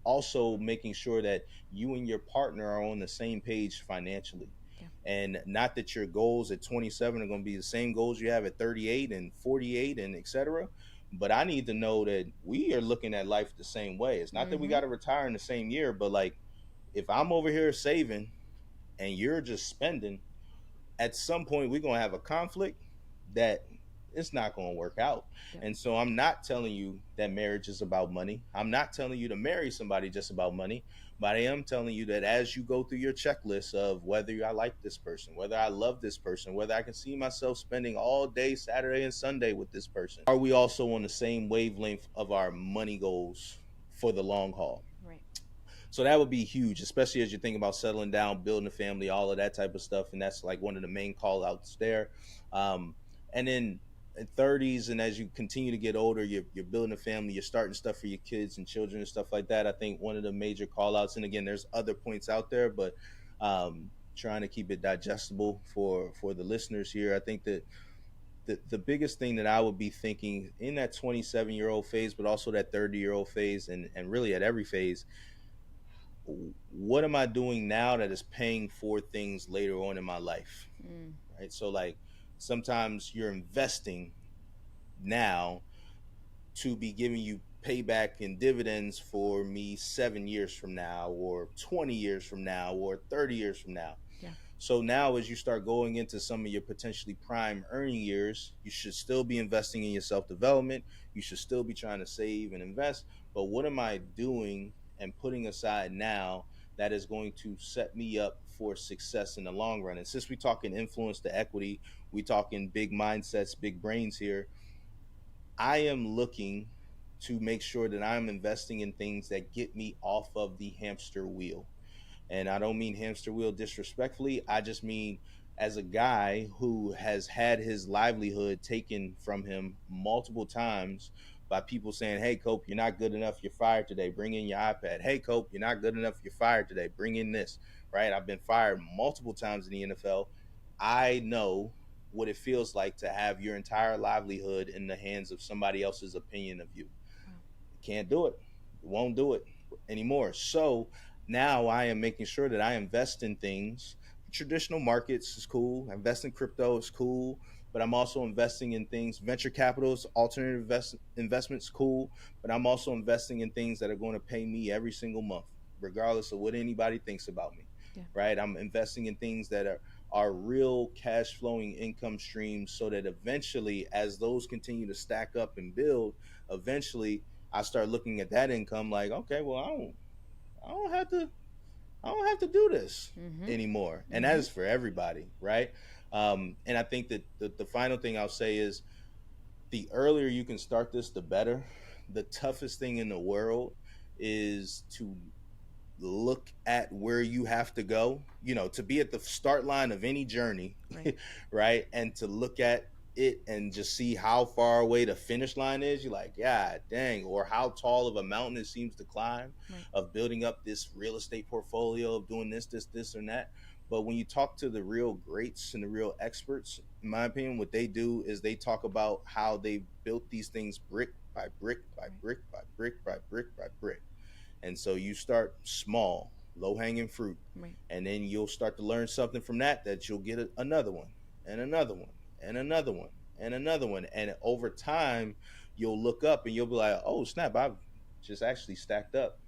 Speaker 1: also making sure that you and your partner are on the same page financially.
Speaker 2: Yeah.
Speaker 1: And not that your goals at 27 are going to be the same goals you have at 38 and 48 and etc. But I need to know that we are looking at life the same way. It's not that we
Speaker 2: Mm-hmm.
Speaker 1: got to retire in the same year, but like if I'm over here saving and you're just spending, at some point we're going to have a conflict that it's not going to work out.
Speaker 2: Yep.
Speaker 1: And so I'm not telling you that marriage is about money. I'm not telling you to marry somebody just about money, but I am telling you that as you go through your checklist of whether I like this person, whether I love this person, whether I can see myself spending all day Saturday and Sunday with this person, are we also on the same wavelength of our money goals for the long haul?
Speaker 2: Right.
Speaker 1: So that would be huge, especially as you're thinking about settling down, building a family, all of that type of stuff. And that's like one of the main call outs there. And then 30s, and as you continue to get older, you're building a family, you're starting stuff for your kids and children and stuff like that. I think one of the major call outs, and again, there's other points out there, but trying to keep it digestible for the listeners here. I think that the biggest thing that I would be thinking in that 27-year-old phase, but also that 30-year-old phase, and really at every phase, what am I doing now that is paying for things later on in my life?
Speaker 2: Mm.
Speaker 1: Right. So like sometimes you're investing now to be giving you payback and dividends for me 7 years from now, or 20 years from now, or 30 years from now.
Speaker 2: Yeah.
Speaker 1: So now, as you start going into some of your potentially prime earning years, you should still be investing in your self development. You should still be trying to save and invest. But what am I doing and putting aside now that is going to set me up for success in the long run? And since we're talking influence to equity, we talking big mindsets, big brains here. I am looking to make sure that I'm investing in things that get me off of the hamster wheel. And I don't mean hamster wheel disrespectfully. I just mean as a guy who has had his livelihood taken from him multiple times by people saying, "Hey, Cope, you're not good enough. You're fired today. Bring in your iPad. Hey, Cope, you're not good enough. You're fired today. Bring in this." Right? I've been fired multiple times in the NFL. I know what it feels like to have your entire livelihood in the hands of somebody else's opinion of you.
Speaker 2: Wow.
Speaker 1: Can't do it. Won't do it anymore. So now I am making sure that I invest in things. Traditional markets is cool. I invest in crypto is cool, but I'm also investing in things. Venture capitals, alternative investments, cool. But I'm also investing in things that are going to pay me every single month, regardless of what anybody thinks about me.
Speaker 2: Yeah.
Speaker 1: Right? I'm investing in things that are real cash flowing income streams, so that eventually, as those continue to stack up and build, eventually I start looking at that income like, okay, well, I don't have to, I don't have to do this
Speaker 2: Mm-hmm.
Speaker 1: anymore, and that
Speaker 2: Mm-hmm.
Speaker 1: is for everybody, right? And I think that the final thing I'll say is the earlier you can start this, the better. The toughest thing in the world is to look at where you have to go, to be at the start line of any journey,
Speaker 2: Right.
Speaker 1: right? And to look at it and just see how far away the finish line is. You're like, God dang, or how tall of a mountain it seems to climb,
Speaker 2: Right.
Speaker 1: of building up this real estate portfolio, of doing this, and that. But when you talk to the real greats and the real experts, in my opinion, what they do is they talk about how they built these things brick by brick by
Speaker 2: Right.
Speaker 1: brick by brick by brick by brick. And so you start small, low hanging fruit,
Speaker 2: Right.
Speaker 1: and then you'll start to learn something from that you'll get another one, and another one, and another one, and another one. And over time, you'll look up and you'll be like, oh, snap, I've just actually stacked up.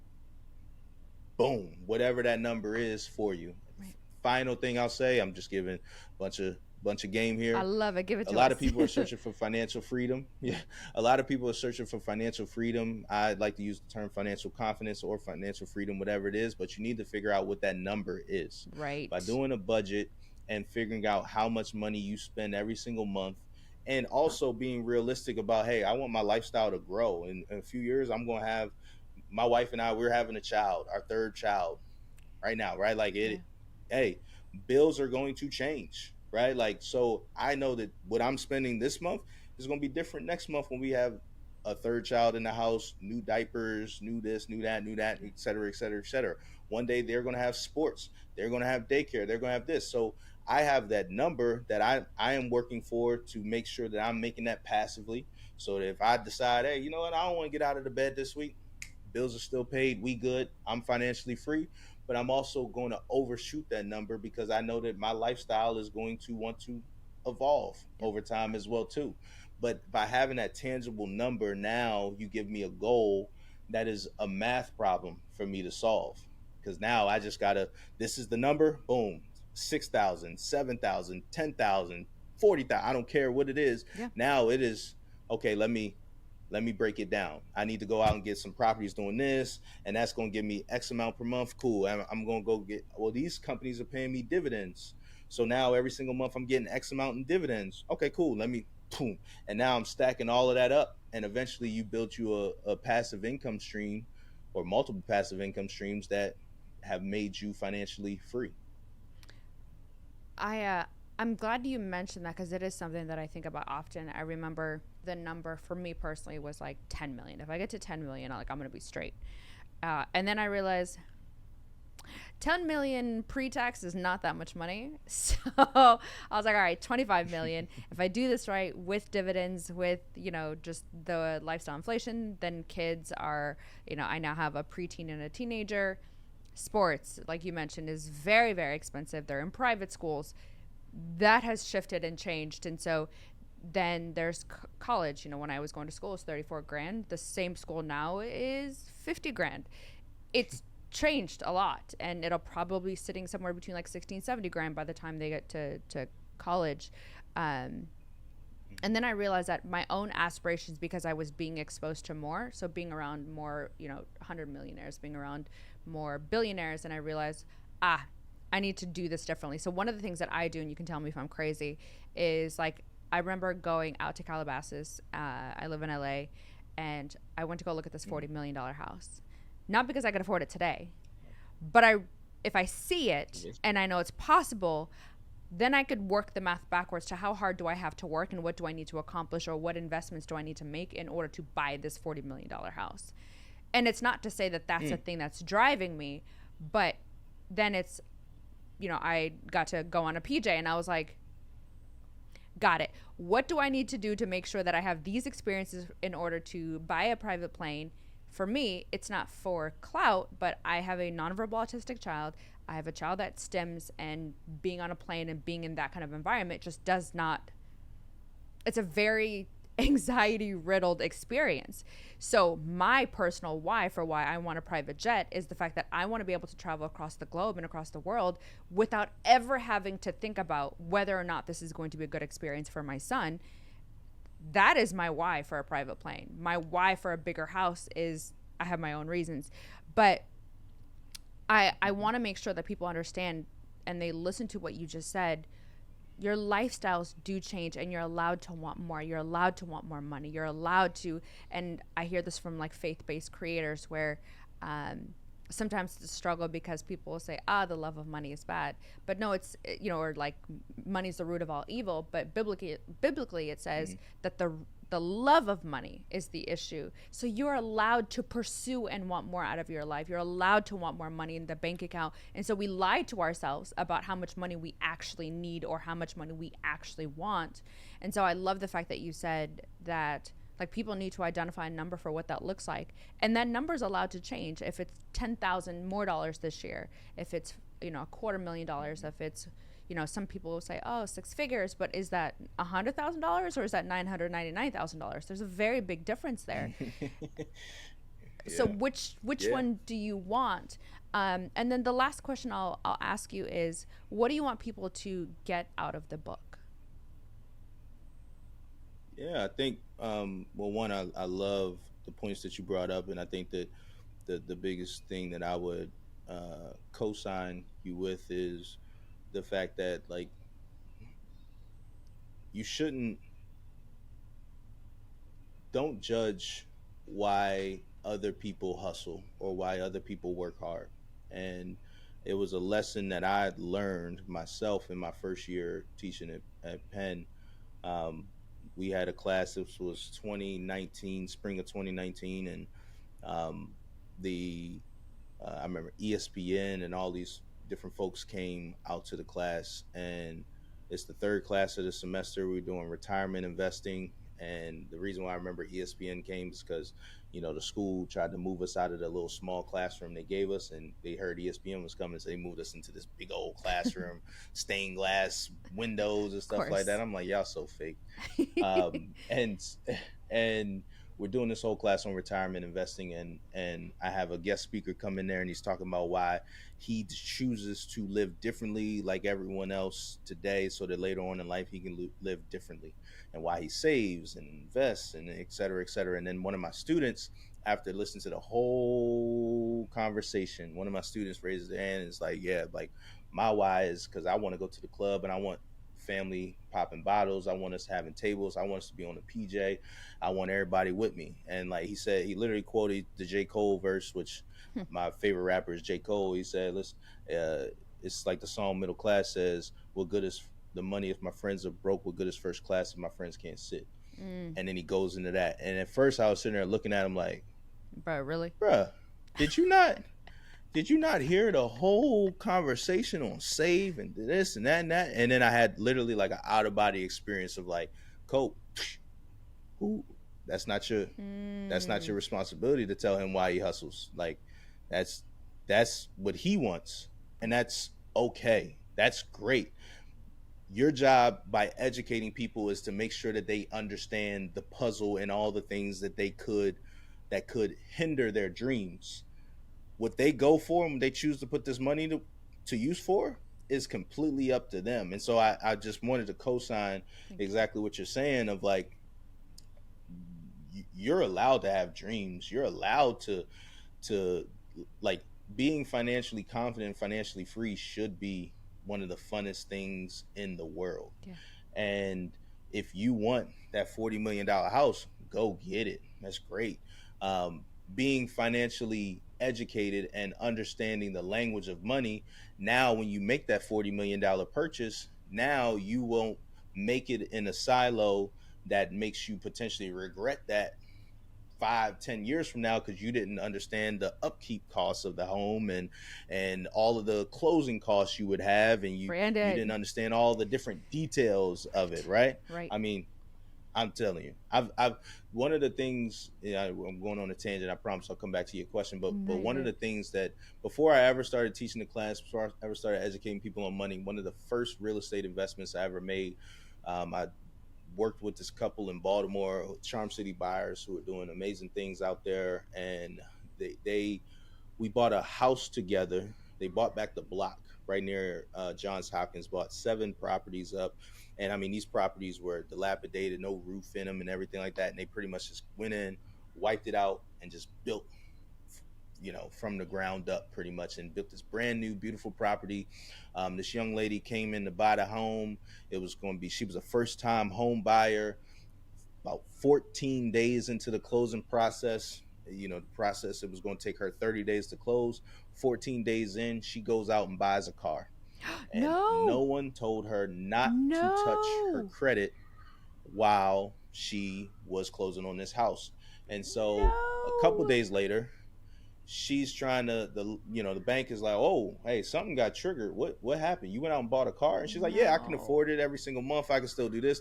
Speaker 1: Boom, whatever that number is for you.
Speaker 2: Right.
Speaker 1: Final thing I'll say, I'm just giving a bunch of game
Speaker 2: I
Speaker 1: here.
Speaker 2: love it. Give it
Speaker 1: A
Speaker 2: to
Speaker 1: lot
Speaker 2: us.
Speaker 1: of people are searching for financial freedom. Yeah, a lot of people are searching for financial freedom. I'd like to use the term financial confidence or financial freedom, whatever it is, but you need to figure out what that number is. By
Speaker 2: Right.
Speaker 1: doing a budget and figuring out how much money you spend every single month, and also being realistic about, hey, I want my lifestyle to grow. In a few years, I'm going to have my wife and I, we're having a child, our third child right now, right? Like
Speaker 2: Yeah.
Speaker 1: it, hey, bills are going to change, right? Like, so I know that what I'm spending this month is going to be different next month when we have a third child in the house, new diapers, new this, new that,
Speaker 2: Yeah.
Speaker 1: et cetera, et cetera, et cetera. One day they're going to have sports, they're going to have daycare, they're going to have this. So I have that number that I am working for to make sure that I'm making that passively. So that if I decide, hey, you know what, I don't want to get out of the bed this week, bills are still paid, we good, I'm financially free. But I'm also going to overshoot that number because I know that my lifestyle is going to want to evolve
Speaker 2: Yep.
Speaker 1: over time as well too. But by having that tangible number, now you give me a goal that is a math problem for me to solve, because now I just gotta, this is the number, boom, 6,000, 7,000, 10,000, 40,000. I don't care what it is.
Speaker 2: Yeah.
Speaker 1: Now it is, okay, let me break it down. I need to go out and get some properties doing this, and that's going to give me X amount per month. Cool. I'm going to go get, well, these companies are paying me dividends. So now every single month I'm getting X amount in dividends. Okay, cool. Let me, boom. And now I'm stacking all of that up. And eventually you build you a passive income stream, or multiple passive income streams that have made you financially free.
Speaker 2: I uh, I'm glad you mentioned that because it is something that I think about often. I remember the number for me personally was like 10 million. If I get to 10 million, I'm going to be straight. And then I realized 10 million pre-tax is not that much money. So I was like, all right, 25 million. If I do this right with dividends, with, just the lifestyle inflation, then kids are, I now have a preteen and a teenager. Sports, like you mentioned, is very, very expensive. They're in private schools. That has shifted and changed. And so then there's college. When I was going to school, it was 34 grand. The same school now is 50 grand. It's changed a lot, and it'll probably be sitting somewhere between like 16, 70 grand by the time they get to college. Um, and then I realized that my own aspirations, because I was being exposed to more, so being around more, 100 millionaires, being around more billionaires, and I realized, I need to do this differently. So one of the things that I do, and you can tell me if I'm crazy, is like I remember going out to Calabasas. I live in LA, and I went to go look at this $40 million house. Not because I could afford it today, but if I see it
Speaker 1: Yes.
Speaker 2: and I know it's possible, then I could work the math backwards to how hard do I have to work and what do I need to accomplish or what investments do I need to make in order to buy this $40 million house. And it's not to say that that's a
Speaker 1: Mm.
Speaker 2: thing that's driving me, but then it's, I got to go on a PJ and I was like, got it. What do I need to do to make sure that I have these experiences in order to buy a private plane? For me, it's not for clout, but I have a nonverbal autistic child. I have a child that stims, and being on a plane and being in that kind of environment just does not, it's a very anxiety riddled experience. So my personal why for why I want a private jet is the fact that I want to be able to travel across the globe and across the world without ever having to think about whether or not this is going to be a good experience for my son. That is my why for a private plane. My why for a bigger house is I have my own reasons. But I want to make sure that people understand and they listen to what you just said. Your lifestyles do change and you're allowed to want more. You're allowed to want more money. You're allowed to, and I hear this from like faith-based creators where sometimes it's a struggle because people will say, the love of money is bad. But no, it's, or like money's the root of all evil. But biblically it says that the love of money is the issue. So you're allowed to pursue and want more out of your life. You're allowed to want more money in the bank account. And so we lie to ourselves about how much money we actually need or how much money we actually want. And so I love the fact that you said that like people need to identify a number for what that looks like. And that number is allowed to change. If it's 10,000 more dollars this year, if it's, $250,000, if it's, some people will say, oh, six figures, but is that $100,000 or is that $999,000? There's a very big difference there. So
Speaker 1: Yeah.
Speaker 2: which
Speaker 1: Yeah.
Speaker 2: one do you want? And then the last question I'll ask you is, what do you want people to get out of the book?
Speaker 1: Yeah, I think well, one, I love the points that you brought up, and I think that the biggest thing that I would co-sign you with is the fact that like you shouldn't don't judge why other people hustle or why other people work hard. And it was a lesson that I learned myself in my first year teaching at Penn. Um, we had a class. This was 2019, spring of 2019, and um, the I remember ESPN and all these different folks came out to the class, and it's the third class of the semester. We're doing retirement investing, and the reason why I remember ESPN came is because the school tried to move us out of the little small classroom they gave us, and they heard ESPN was coming, so they moved us into this big old classroom, stained glass windows and
Speaker 2: Of
Speaker 1: stuff like that.
Speaker 2: course.
Speaker 1: I'm like, y'all so fake. And and we're doing this whole class on retirement investing, and I have a guest speaker come in there, and he's talking about why he chooses to live differently like everyone else today so that later on in life he can live differently, and why he saves and invests and et cetera, et cetera. And then one of my students, after listening to the whole conversation, one of my students raises their hand and is like, yeah, like my why is because I want to go to the club and I want family popping bottles. I want us having tables. I want us to be on the PJ. I want everybody with me. And like he said, he literally quoted the J. Cole verse, which my favorite rapper is J. Cole. He said, "Let's." It's like the song "Middle Class" says, "What good is the money if my friends are broke, what good is first class if my friends can't sit?
Speaker 2: Mm.
Speaker 1: And then he goes into that. And at first I was sitting there looking at him like,
Speaker 2: Bro, really?
Speaker 1: bruh, did you not did you not hear the whole conversation on save and this and that and that? And then I had literally like an out of body experience of like, Cope, who that's not your that's not
Speaker 2: Mm.
Speaker 1: your responsibility to tell him why he hustles. Like that's that's what he wants. And that's okay. That's great. Your job by educating people is to make sure that they understand the puzzle and all the things that could hinder their dreams. What they go for and they choose to put this money to use for is completely up to them. And so I just wanted to co-sign
Speaker 2: Thank you.
Speaker 1: exactly what you're saying of like you're allowed to have dreams. You're allowed to like being financially confident, financially free should be one of the funnest things in the world.
Speaker 2: Yeah.
Speaker 1: And if you want that $40 million house, go get it. That's great. Being financially educated and understanding the language of money, now when you make that $40 million purchase, now you won't make it in a silo that makes you potentially regret that 5, 10 years from now because you didn't understand the upkeep costs of the home and all of the closing costs you would have, and you didn't
Speaker 2: Brandon.
Speaker 1: understand all the different details of it,
Speaker 2: Right.
Speaker 1: right?
Speaker 2: Right.
Speaker 1: I mean, I'm telling you, I've one of the things, yeah, I'm going on a tangent. I promise I'll come back to your question,
Speaker 2: No,
Speaker 1: but
Speaker 2: you're
Speaker 1: one of
Speaker 2: good.
Speaker 1: the things that before I ever started teaching the class, before I ever started educating people on money, one of the first real estate investments I ever made, I worked with this couple in Baltimore, Charm City buyers who are doing amazing things out there, and they we bought a house together. They bought back the block right near Johns Hopkins, bought 7 properties up. And I mean, these properties were dilapidated, no roof in them and everything like that. And they pretty much just went in, wiped it out, and just built, from the ground up pretty much, and built this brand new, beautiful property. This young lady came in to buy the home. It was going to be, she was a first time home buyer. About 14 days into the closing process, the process, it was going to take her 30 days to close. 14 days in, she goes out and buys a car, and no
Speaker 2: No.
Speaker 1: one told her not to touch her
Speaker 2: No.
Speaker 1: credit while she was closing on this house. And so a couple
Speaker 2: No.
Speaker 1: days later, she's trying to, the bank is like, oh, hey, something got triggered. What happened? You went out and bought a car? And she's like, yeah, I can
Speaker 2: No.
Speaker 1: afford it every single month. I can still do this.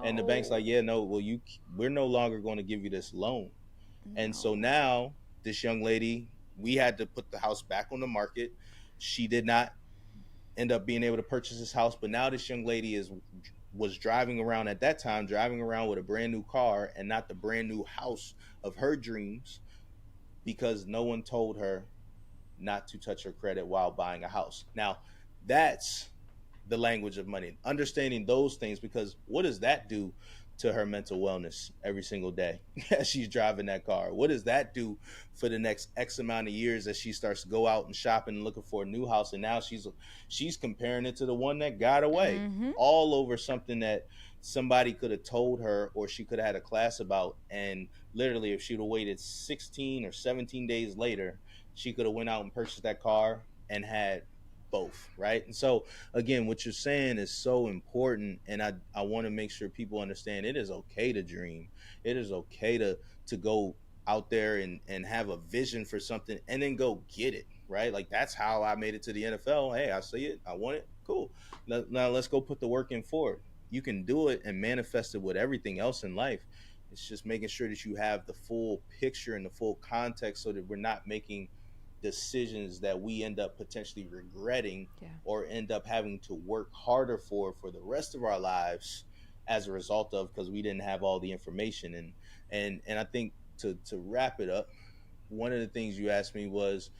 Speaker 1: And the bank's like,
Speaker 2: No.
Speaker 1: yeah, no, well, we're no longer going to give you this loan. And so
Speaker 2: No.
Speaker 1: now this young lady, we had to put the house back on the market. She did not end up being able to purchase this house, but now this young lady was driving around at that time, driving around with a brand new car and not the brand new house of her dreams, because no one told her not to touch her credit while buying a house. Now, that's the language of money. Understanding those things, because what does that do to her mental wellness every single day as she's driving that car? What does that do for the next X amount of years as she starts to go out and shopping and looking for a new house, and now she's comparing it to the one that got away,
Speaker 2: Mm-hmm.
Speaker 1: all over something that somebody could have told her or she could have had a class about. And literally, if she'd have waited 16 or 17 days later, she could have went out and purchased that car and had both, right? And so again, what you're saying is so important, and I want to make sure people understand it is okay to dream. It is okay to go out there and have a vision for something and then go get it, right? Like that's how I made it to the NFL. Hey, I see it, I want it, cool. Now let's go put the work in for it. You can do it and manifest it with everything else in life. It's just making sure that you have the full picture and the full context so that we're not making decisions that we end up potentially regretting
Speaker 2: Yeah.
Speaker 1: or end up having to work harder for the rest of our lives as a result of, because we didn't have all the information. And I think to wrap it up, one of the things you asked me was,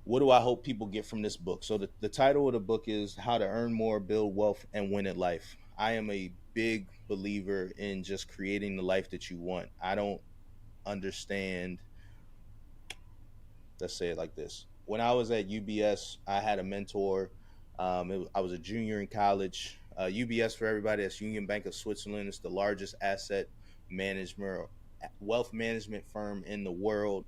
Speaker 1: what do I hope people get from this book? So the title of the book is How to Earn More, Build Wealth, and Win at Life. I am a big believer in just creating the life that you want. I don't understand, let's say it like this. When I was at UBS, I had a mentor. I was a junior in college. UBS, for everybody, that's Union Bank of Switzerland. It's the largest asset management, wealth management firm in the world.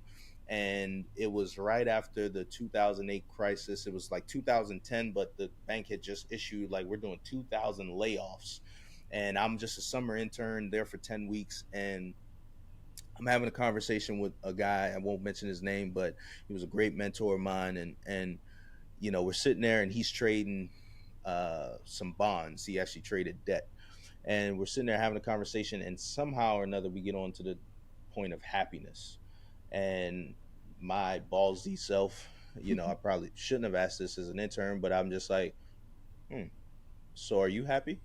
Speaker 1: And it was right after the 2008 crisis. It was like 2010, but the bank had just issued like we're doing 2,000 layoffs, and I'm just a summer intern there for 10 weeks, and I'm having a conversation with a guy. I won't mention his name, but he was a great mentor of mine, and we're sitting there, and he's trading some bonds. He actually traded debt, and we're sitting there having a conversation, and somehow or another we get on to the point of happiness. And my ballsy self, I probably shouldn't have asked this as an intern, but I'm just like, hmm, so are you happy?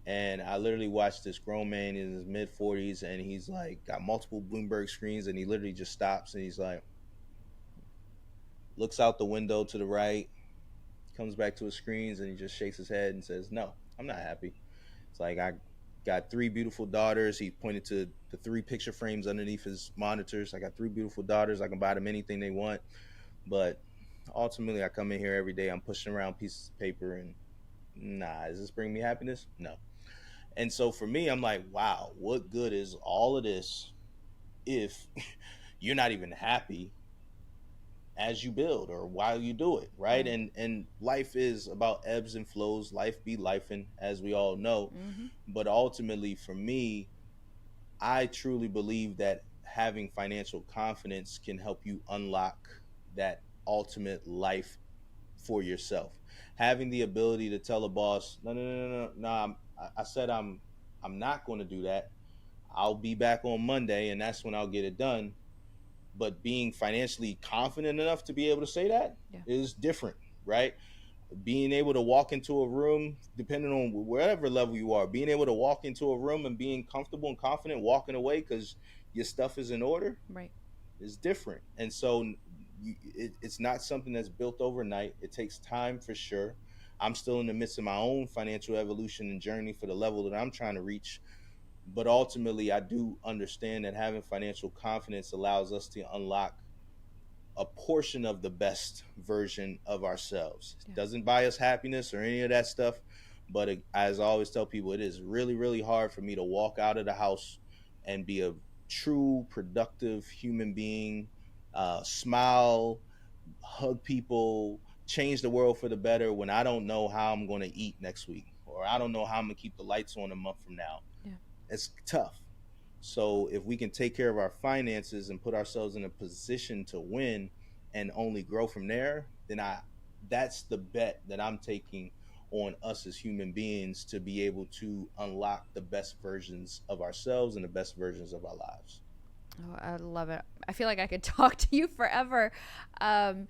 Speaker 1: And I literally watched this grown man in his mid 40s, and he's like got multiple Bloomberg screens, and he literally just stops, and he's like, looks out the window to the right, comes back to his screens, and he just shakes his head and says, no, I'm not happy. It's like, I got three beautiful daughters. He pointed to the three picture frames underneath his monitors. I got three beautiful daughters. I can buy them anything they want. But ultimately, I come in here every day. I'm pushing around pieces of paper, and nah, does this bring me happiness? No. And so for me, I'm like, wow, what good is all of this if you're not even happy as you build or while you do it, right?
Speaker 2: Right.
Speaker 1: And life is about ebbs and flows. Life be lifing, as we all know.
Speaker 2: Mm-hmm.
Speaker 1: But ultimately, for me, I truly believe that having financial confidence can help you unlock that ultimate life for yourself. Having the ability to tell a boss, no, no, no, no, no, no, I said I'm not going to do that. I'll be back on Monday, and that's when I'll get it done. But being financially confident enough to be able to say that
Speaker 2: Yeah.
Speaker 1: is different, right? Being able to walk into a room, depending on wherever level you are, being able to walk into a room and being comfortable and confident walking away because your stuff is in order
Speaker 2: Right.
Speaker 1: is different. And so it's not something that's built overnight. It takes time for sure. I'm still in the midst of my own financial evolution and journey for the level that I'm trying to reach. But ultimately, I do understand that having financial confidence allows us to unlock a portion of the best version of ourselves. It
Speaker 2: Yeah.
Speaker 1: doesn't buy us happiness or any of that stuff. But as I always tell people, it is really, really hard for me to walk out of the house and be a true, productive human being, smile, hug people, change the world for the better when I don't know how I'm going to eat next week, or I don't know how I'm going to keep the lights on a month from now.
Speaker 2: Yeah.
Speaker 1: It's tough. So if we can take care of our finances and put ourselves in a position to win and only grow from there, then I that's the bet that I'm taking on us as human beings to be able to unlock the best versions of ourselves and the best versions of our lives.
Speaker 2: Oh, I love it. I feel like I could talk to you forever. Um,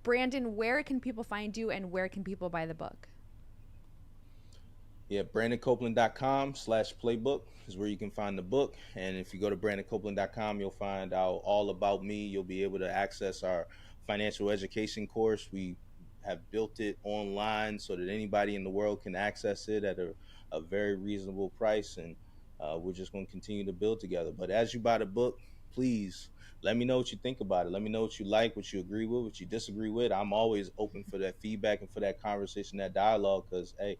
Speaker 2: Brandon, where can people find you and where can people buy the book?
Speaker 1: Yeah, brandoncopeland.com/playbook is where you can find the book. And if you go to brandoncopeland.com, you'll find out all about me. You'll be able to access our financial education course. We have built it online so that anybody in the world can access it at a very reasonable price. And we're just going to continue to build together. But as you buy the book, please let me know what you think about it. Let me know what you like, what you agree with, what you disagree with. I'm always open for that feedback and for that conversation, that dialogue, because, hey,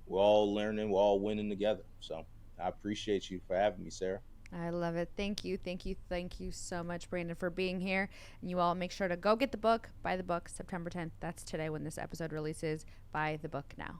Speaker 1: we're all learning, we're all winning together. So I appreciate you for having me, Sarah.
Speaker 2: I love it. Thank you. Thank you. Thank you so much, Brandon, for being here. And you all make sure to go get the book, buy the book September 10th. That's today when this episode releases. Buy the book now.